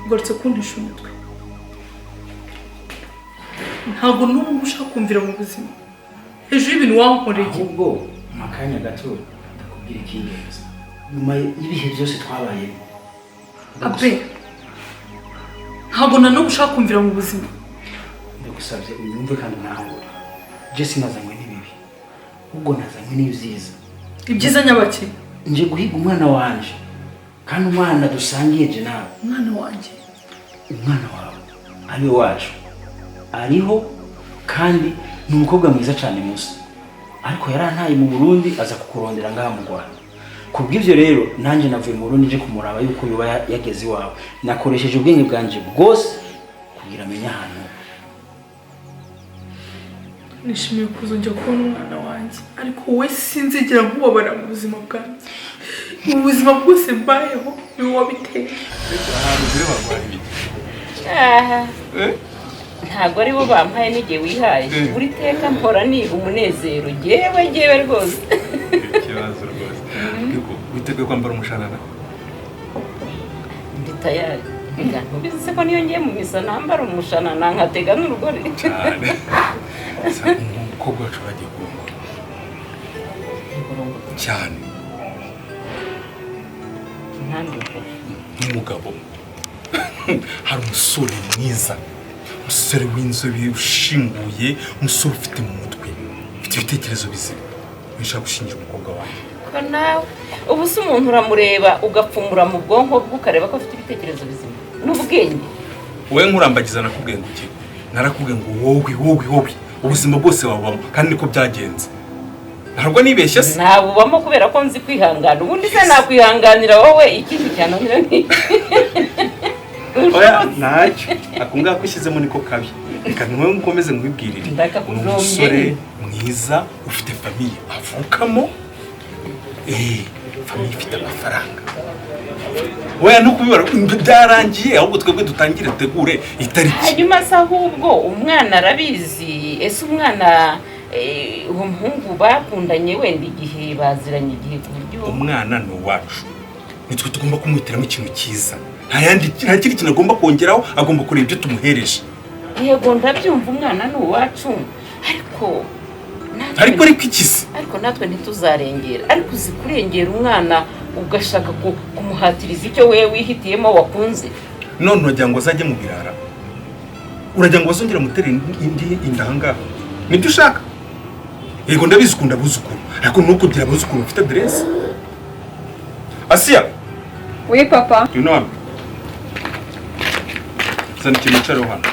ugarutse kundisha umutwe ntabwo n'ubu ushaka kumvira mu buzima hejuru y'ibintu wankoreye ahubwo mu kanya gato ndakubwira icy'ingenzi nyuma y'ibihe byose twabayemo Abe ntabwo nanone ushaka kumvira mu buzima ndagusabye unyumve kandi nawe Jesse nazanywe n'ibibi ubwo nazanywe n'ibyiza ibyiza nyabaki nje guhiga umwana wanje kandi umwana dusangiye je nawe umwana wanje umwana wawe ari wacu ariho kandi ni umukobwa mwiza cyane Musa ariko yarantaye mu Burundi aza kukurondera ngaha mu Rwanda kubw'ivyo rero nanje navuye mu Burundi nje kumuraba yuko yoba yageze iwawe nakoresheje ubwenge bwanje bwose kugira amenye ahantu nishimiye kuzongera kubona umwana wanjye ariko we sinzigera nkubabara mu buzima bwanjye mu buzima bwose mbayeho ni wowe wabiteye ntabwo ari bo bampaye n'igihe wihaye buri teka mpora niba umunezero jyewe rwose ikibazo rwose witeguye kwambara umushanana ndi tayari ntubizi se ko niyo ngiye mu misa nambara umushanana nkatega n'urugori cyane umukobwa wacu bagiye kurongora cyane n'umugabo hari umusore mwiza umusore w'inzobe ushinguye umusore ufite mu mutwe ufite ibitekerezo bizima wishaka gushingira umukobwa wanjye ko nawe ubu se umuntu uramureba ugapfumura mu bwonko bwe ukareba ko afite ibitekerezo bizima n'ubwenge wowe nkurambagiza nakubwiye ngo iki narakubwiye ngo wowe ubuzima bwose wabamo kandi niko byagenze ntabwo nibeshya se ntabubamo kubera ko nzi kwihangana ubundi se nakwihanganira wowe ikindi cyananira ni oya ntacyo akungaka kwishyizemo niko kabi reka ntiwe nkomeze nkwibwirire umusore mwiza ufite famiye avukamo famiye ifite amafaranga oya no kubibara byarangiye ahubwo twebwe dutangire dutegure itariki hanyuma se ahubwo umwana arabizi ese umwana uwo muhungu bakundanye wenda igihe baziranye igihe ku buryo umwana ni uwacu nitwe tugomba kumwitiramo ikintu cyiza nta kindi kintu agomba kongeraho agomba kureba ibyo tumuhereje yego ndabyumva umwana ni uwacu ariko ikisi ariko natwe ntituzarengera ariko uzi kurengera umwana ugashaka kumuhatiriza icyo wewe wihitiyemo wakunze none uragira ngo azajye mu birara uragira ngo bazongera mutere indi indangaha nibyo ushaka yego ndabizi ukunda abuzukuru ariko nukugira abuzukuru bafite aderesi Asiya oui papa none zana ikintu cyaro hano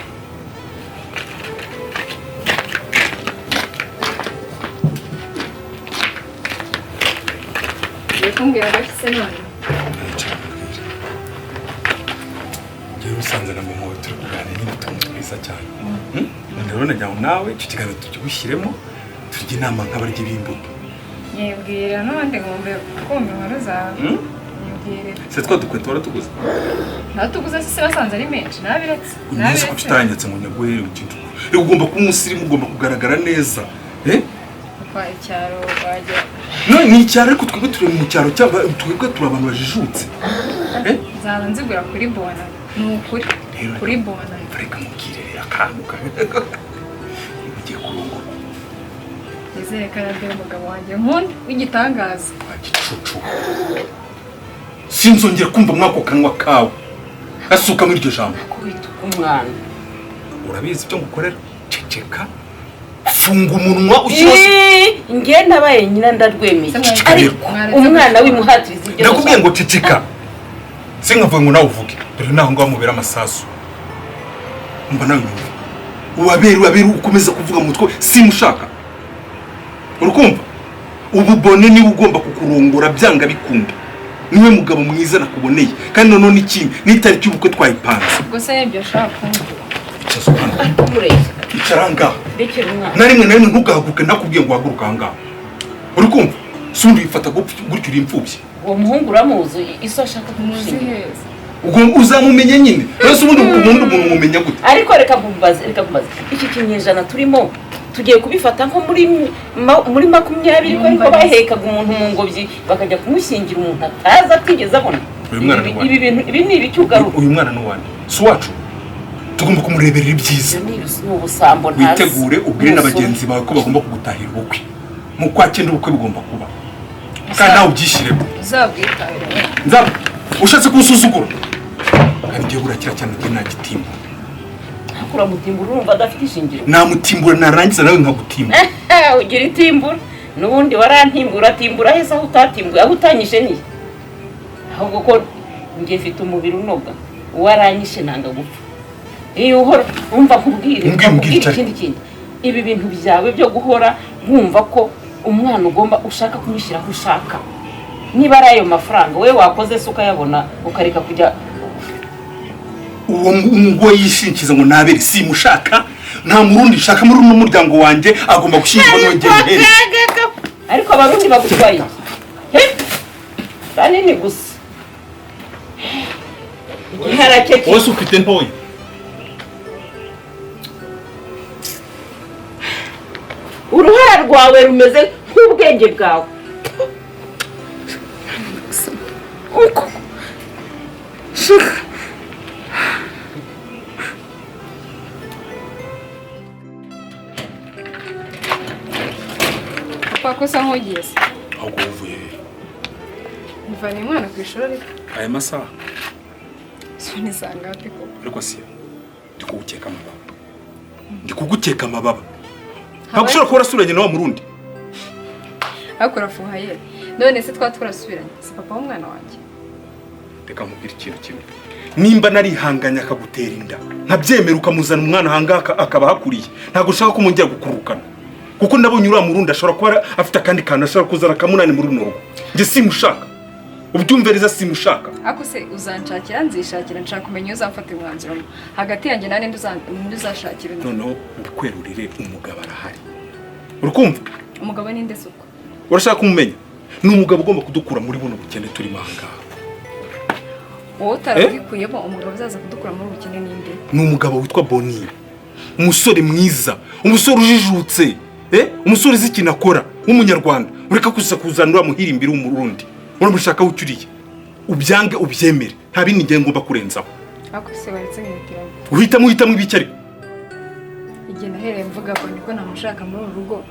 kumbwira gafise none Jyewe usanze na mama turi kuganira n'utuntu twiza cyane rero najya nawe icyo kiganiro tukigushyiremo turya inama nk'abarya b'imbuto yibwira n'ubundi ngombe kumva inkuru zawe yibwire se twa dukweto waratuguze ntatuguze se basanze ari menshi nabiretse neza ko tutanyetse ngo nyaguhere ukintu ugomba kuba umusirimu ugomba kugaragara neza kwa icyaro bajya no ni icyaro ariko twebwe turi mu cyaro twebwe turi abantu bajijutse zaba nzigura kuri bona ni ukuri kuri bona reka mubwire akantu ugiye kurongora nizere ko arabwira umugabo wanjye nkunda w'igitangaza wagicucu sinzongera kumva mwako kanwa kawe asuka muri iryo jambo kubita umwana urabizi ibyo ngukorera ceceka funga umunwa ushyose nge nabaye nyina ndarwemeye ariko umwana w'imuhatiriza ibyo ndakubwiye ngo ceceka sinkavuga ngo nawe uvuge dore naho ngo amubera amasasu mba nawe wabera ukomeza kuvuga mu mutwe simushaka urukumva ububone ni ugomba kukurongora byanga bikunda niwe mugabo mwiza nakuboneye kandi none n'ikindi n'itariki y'ubukwe twayipanze ubwo se ibyo shaka icaranga narimwe narimwe ntugahaguruke ndakubwiye ngo uhaguruke ahangaha urukumva sundi bifata gutyo uri imfubyi uwo muhungu uramuzi iso ashaka kumushinga ubwo uzamumenya nyine rwose ubundi umuntu umumenya gute ariko reka kumbaza iki kinyejana turimo tugiye kubifata nko muri 20 ariko bahekaga umuntu mu ngobyi bakajya kumushingira umuntu ataza atigeze abona ibi ni ibicyugaruka uyu mwana n'uwandi si wacu tugomba kumureberera ibyiza ni ubusambo ntazi witegure ubwire n'abagenzi bawe ko bagomba kugutahira ubukwe mu kwa cyenda ubukwe bugomba kuba kandi nawe ubyishyiremo uzabwitahira ushatse kumusuzugura kandi igihe burakira cyane igihe nta gitimba akura mutimbura urumva adafite ishingiro namutimbura narangiza nawe nkagutimba ugira itimbura n'ubundi warantimbura timbura hese aho utatimbuye aho utanyishe ni ahubwo ko njye mfite umubiri unoga waranyishe nanga gupfa iyo uhora wumva kubwire ikindi ibi bintu byawe byo guhora wumva ko umwana ugomba ushaka kumushyira aho ushaka niba ari ayo mafaranga we wakoze se ukayabona ukareka kujya uwo ngo yishinkiza ngo nabere simushaka nta murundi shaka muri uno muryango wanjye agomba gushingirwa n'ongera ihere ariko abarundi bagutwaye kandi ni gusa igiharake wose ufite ntoya uruhara rwawe rumeze nk'ubwenge bwawe uko papa ko sa nkugiye se ahubwo uvuye mvanye umwana ku ishuri ariko aya masaha soni sangapi ko ariko si ndikugukeka amababa ntabwo ushobora kuba urasuranye na wa murundi ariko urafuhaye none se twarasubiranye si papa w'umwana wanjye reka nkubwire ikintu kimwe nimba narihanganya akagutera inda nkabyemera ukamuzana umwana ahangaha akaba hakuriye ntabwo ushaka ko mongera gukurukana kuko ndabonye uriya murundi ashobora kuba afite akandi kantu ashobora kuzana akamunani muri runo rugo njye simushaka ubyumvereza simushaka ako se uzanshakira nzishakira nshaka kumenya uzamfata umwanzuro hagati yanjye nane nduzashakira noneho mbikwerurire umugabo arahari urukumva umugabo ni nde suko urashaka kumumenya ni umugabo ugomba kudukura muri buno bukene turimo ahangaha wowe utarabikuyemo umugabo uzaza kudukura muri bukene ninde ni umugabo witwa Boni umusore mwiza umusore ujijutse umusore uzi ikintu akora w'umunyarwanda ureka kuzanura muhirimbira w'umurundi uramushaka ucyuriye ubyange ubyemere nta bindi ngiye ngomba kurenzaho ako se baretse nkitiranye uhitamo ibiki ariko igihe nahereye mvuga ko niko namushaka muri uru rugo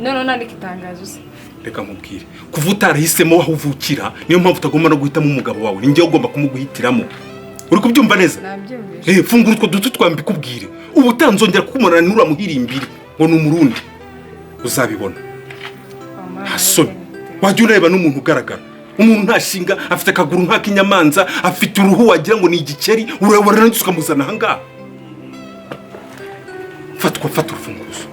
none nandika itangazo se reka nkubwire kuva utarahisemo aho uvukira niyo mpamvu utagomba no guhitamo umugabo wawe ninjye ugomba kumuguhitiramo uri kubyumva neza fungura utwo duto twambikubwire ubu utanzongera kukumarana n'uramuhirimbiri ngo ni umurundi uzabibona hasoni wajya ureba n'umuntu ugaragara umuntu ntashinga afite akaguru nk'akinyamanza afite uruhu wagira ngo ni igikeri urabona ndetse ukamuzana ahangaha fata urufunguzo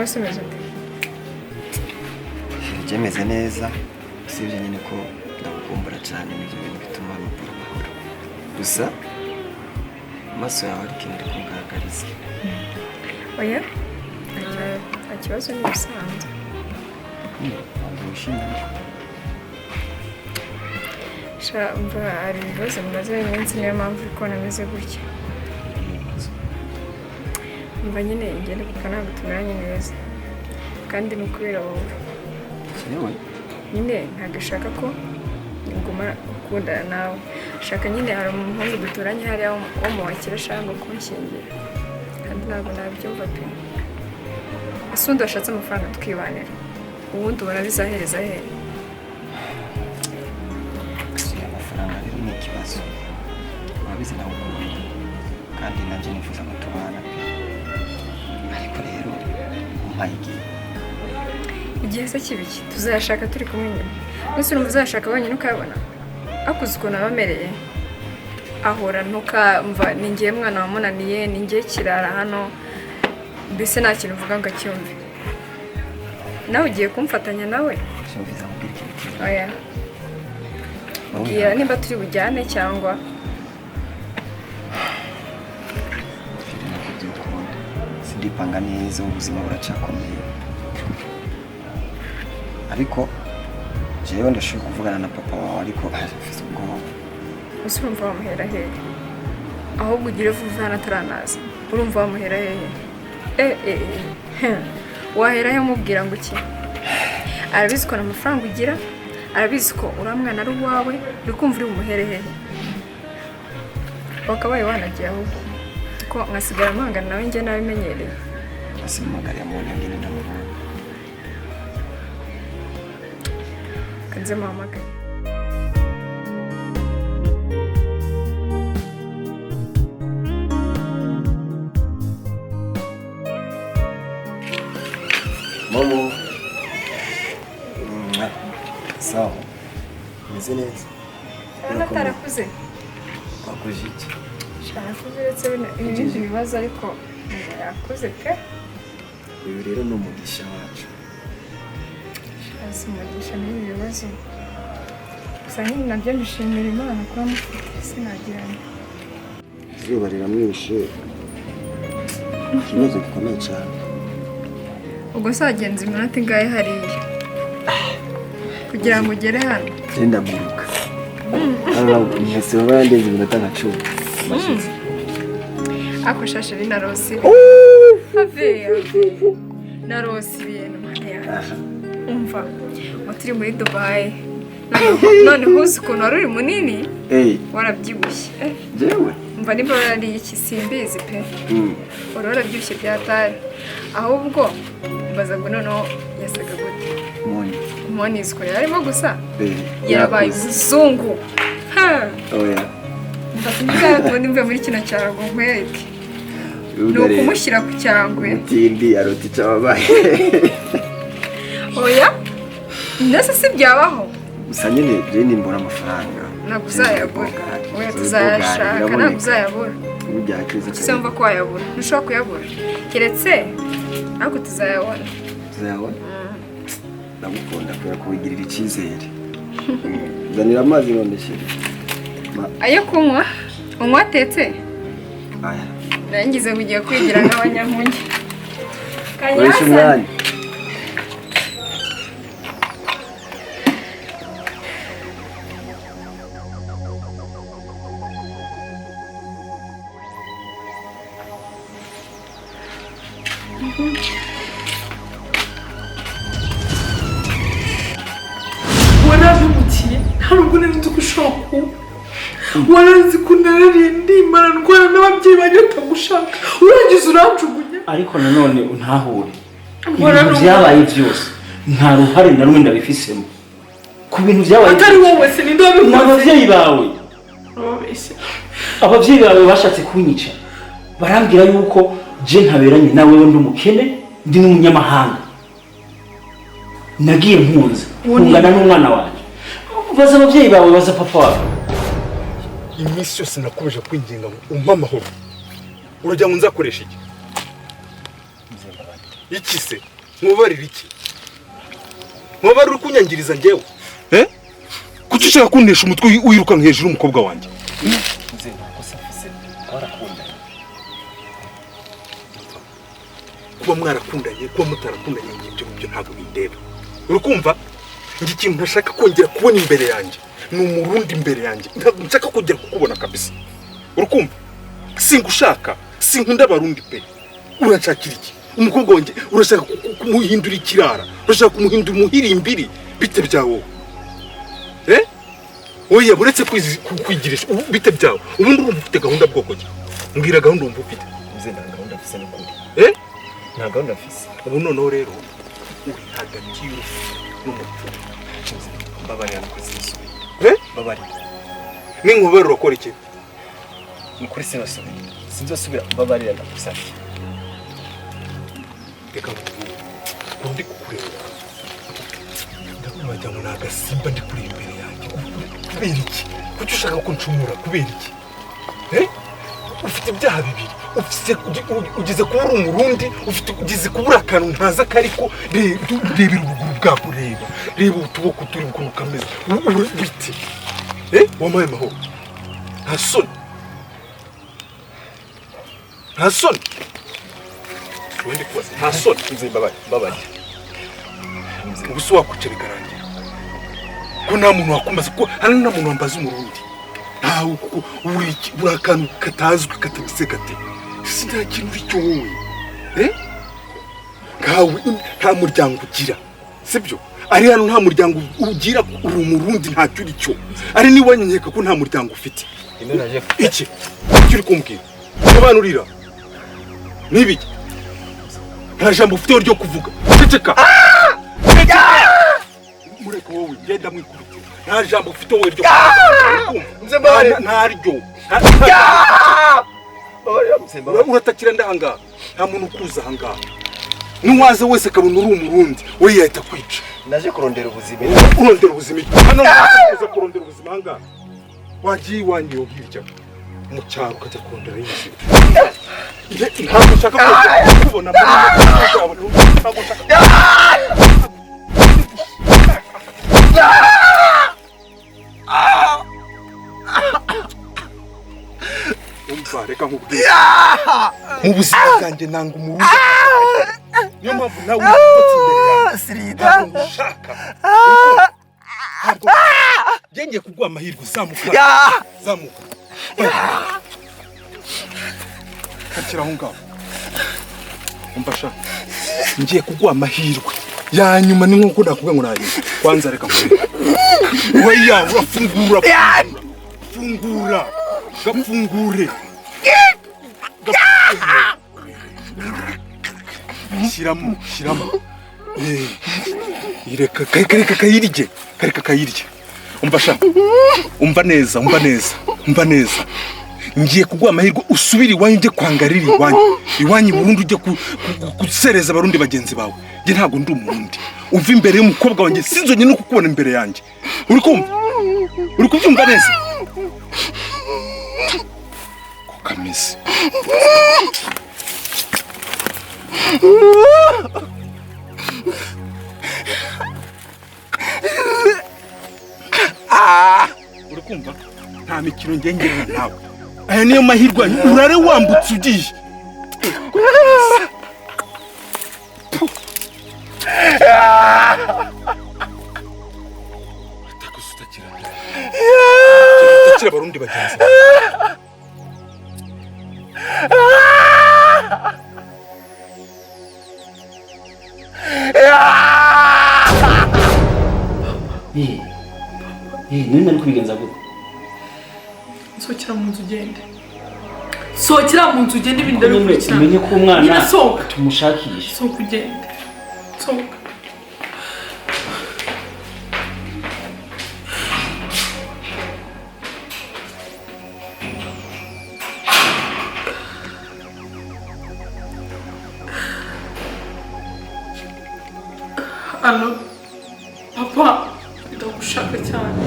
wowe se umeze ute? Njye meze neza usibye nyine ko ndagukumbura cyane n'ibyo bintu bituma amapuro mahoro gusa amaso yawe ari ikintu uri kungaragariza. Oya nta kibazo ni bisanzwe. Ntabwo wishimye Umva hari ibibazo bimaze iminsi niyo mpamvu uri kubona ameze gutya. Umva nyine ingendo kuko ntabwo tumeranye neza kandi ni ukubera wowe. yewe Nyine ntabwo ashaka ko nguma gukundana nawe. Ashaka nyine hari umuhungu duturanye hariya wo mu wakira ashaka kunshyingira kandi ntabwo nabyumva pe. Ese undi washatse amafaranga tukibanira ubundi ubona bizahereza hehe? amafaranga rero ni ikibazo urabizi nawe ukunda kandi nabyo nifuza ngo tubana pe ariko rero umpaye igihe se kibiki tuzayashaka turi kumwe nyuma. Mbese urumva uzashaka wenyine ukayabona? Akuze ukuntu aba amereye ahora ntukamva ni ngiye mwana wamunaniye ni ngiye kirara hano mbese nta kintu uvuga ngo acyumve. Nawe ugiye kumfatanya nawe? Oya mbwira nimba turi bujyane cyangwa sindipanga neza ubuzima buracakomeye ariko jewe ndashobora kuvugana na papa wawe ariko afite ubwoba. Ese urumva wamuhera hehe? Ahubwo ugire vuba hano ataranaza. Urumva wamuhera hehe? Wahera he umubwira ngo iki? Arabizi ko n'amafaranga ugira, arabizi ko uri mwana ari uwawe, uri kumva uri bumuhere hehe? Wakabaye wanagiye ahubwo ko nkasigara mpangana nawe njye nabimenyereye. Asimagariye mu nyangine ndamubona. Kanze muhamagare. Momo. Sawa. Meze neza. Urabona atarakuze? Wakuze iki? Sharakuze uretse ibindi bibazo ariko yakuze pe. Uyu rero ni umugisha wacu. Sharazi umugisha n'ibi bibazo. Gusa nyine nabyo mbishimira Imana kuba mufite sinagira ngo. Izuba riramwishe. Ikibazo gikomeye cyane. Ubwo se wagenze iminota ingahe hariya kugira ngo ugere hano? Genda guruka. Mwese baba yandenze iminota nka 10. Mashize. Ako shashe bina rosi. Ave. Na rosi ibintu mwana. Umva. Watiri muri Dubai. None huzi ukuntu wari uri munini? Warabyibushye. Jewe. Umva niba wari iki simbizi pe. Warabyibushye byatari. Ahubwo mbaza ngo noneho yasaga gute? Moni iziko yarimo gusa? Yarabaye umuzungu. Oya. Mbasubira nimve muri kino cyaro nkwereke. No kumushyira ku cyangwe. Mutindi aroti cyababaye. Oya? Ndase si byabaho. Gusa nyine je nimbona amafaranga. Naguzayabura. Oya tuzayashaka naguzayabura. Ubyakeze cyane. Cyangwa ko wayabura. Ntushobora kuyabura. Keretse ako tuzayabona. Tuzayabona? Ndagukunda kubera kubigirira icyizere. Zanira amazi none shiri. Ayo kunywa? Unywa atetse? Aya. Nangize mugiye kwigira nk'abanyamunyi. Kanyasa. Warabimukiye ntabwo nari nzi ko ushaka waranzi ko nararindi imana ndwara n'ababyeyi banjye batagushaka urangiza uranjugunya ariko nanone untahure ibintu byabaye byose nta ruhare na rumwe ndabifisemo ku bintu byabaye atari wowe se ninde wabikoze n'ababyeyi bawe ababyeyi bawe bashatse kunyica barambwira yuko je ntaberanye nawe ndi umukene ndi n'umunyamahanga nagiye mpunze kungana n'umwana wanjye baza ababyeyi bawe baza papa wawe iminsi yose nakubije kwinginga ngo umpe amahoro urajya ngo nzakoresha iki iki se nkubarira iki nkubarira kunyangiriza njyewe kuki ushaka kuntesha umutwe wiruka hejuru umukobwa wanjye kuba mwarakundanye kuba mutarakundanye ibyo ntabwo bindeba urukumva iki kintu ntashaka kongera kubona imbere yanjye ni umurundi imbere yanjye ntabwo nshaka kongera kukubona kabisa urukumva singushaka sinkunda abarundi pe urashakira iki umukobwa wanjye urashaka kumuhindura ikirara urashaka kumuhindura umuhirimbiri bite byawo oya buretse kwigirisha bite byawo ubundi urumva ufite gahunda bwoko ki mbwira gahunda umva ufite uze nta gahunda afise n'ukuri nta gahunda afise ubu noneho rero uri hagati y'urupfu n'umupfu mbabarira n'ukuzisubiye mbabarira n'inkubarira urakora iki nukuri sinzosubira mbabarira ndagusabye reka ndi kukureba ndabona wagira ngo ni agasimba ndi kuri imbere yanjye kubera iki kuki ushaka ko ncumura kubera iki ufite ibyaha bibiri ugeze kuba uri umurundi ugeze kubura akantu ntazi akariko rebera ubuguru bwako reba utuboko turi ukuntu kameze bite wampaye amahoro nta soni nta soni wende kubaza nta soni nzi mbabarira ubu se wakwicara ikarangira ko nta muntu wakumbaza ko hano nta muntu wambaza umurundi ntawe buri akantu katazwi katabise gate si nta kintu uri cyo wowe nkawe nta muryango ugira sibyo ari hano nta muryango ugira uri umurundi ntacyo uri cyo ari niba wanyanyeka ko nta muryango ufite iki uri kumbwira sobanurira n'ibiki nta jambo ufite ryo kuvuga ceceka mureka wowe genda mwikubita nta jambo ufite wowe ryo kuvuga ntaryo uratakira ndahangaha nta muntu ukuza ahangaha n'uwaza wese akabona uri umurundi we yahita kwica naje kurondera ubuzima urondera ubuzima hano ntakuza kurondera ubuzima ahangaha wagiye iwanjye yo hirya mu cyaro ukajya kurondera y'ubuzima ntabwo ushaka kubona ntabwo ushaka umva reka nkubwire mu buzima bwanjye nanga umurundi niyo mpamvu nawe ufite imbere yanjye ntabwo ushaka ntabwo ngiye kuguha amahirwe zamuka kakira aho ngaho umva sha ngiye kuguha amahirwe ya nyuma ni nkuko nakubwiye ngo nayo kwanza reka nkubwire oya urafungura fungura gapfungure shyiramo ireka kayirye umva sha umva neza ngiye kuguha amahirwe usubire iwanyu ujye kwangarira iwanyu burundu ujye gusereza abarundi bagenzi bawe njye ntabwo ndi umurundi uva imbere y'umukobwa wanjye sinzonye no kukubona imbere yanjye uri kubyumva neza ko kameze uri kumva nta mikino ngengerana nawe aya niyo mahirwe urare wambutse ugiye utakira abarundi bagenzi none nari kubigenza gute sohokera mu nzu ugende sohokera mu nzu ugende ibindi ndabikurikirana umenye ko umwana tumushakisha sohoka ugende sohoka Allo, papa, ndagushaka cyane.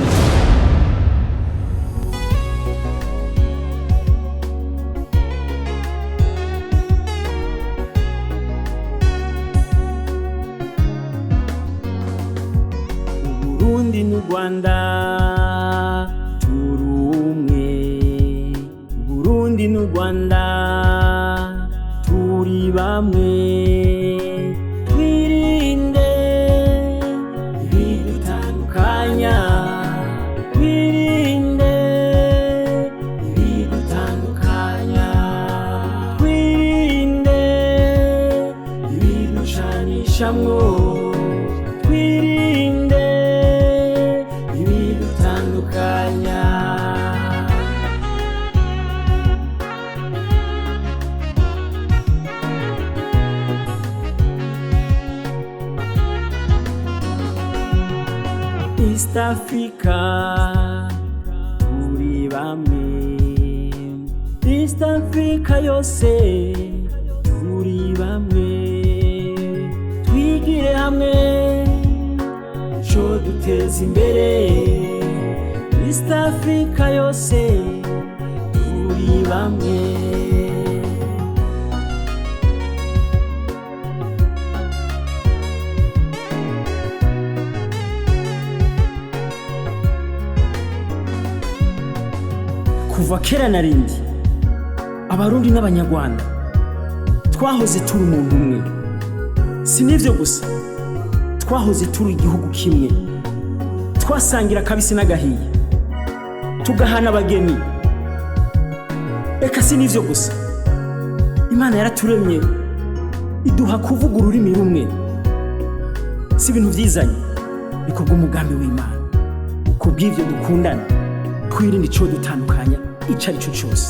Burundi n'u Rwanda turumwe Burundi n'u Rwanda turi bamwe twirinde ibidutandukanya twirinde ibidutandukanya twirinde ibiducanishamwo twirinde ibidutandukanya East Africa turi bamwe East Africa yose turi bamwe twigire hamwe cyo duteza imbere East Africa yose turi bamwe kuva kera narindi abarundi n'abanyarwanda twahoze turi umuntu umwe si nivyo gusa twahoze turi igihugu kimwe twasangira kabisi n'agahiye tugahana abageni eka si nivyo gusa Imana yaraturemye iduha kuvuga ururimi rumwe si ibintu vyizanye ni kubw'umugambi w'Imana kubw'ivyo dukundana twirinde ico dutandukanya ico ari cyo cyose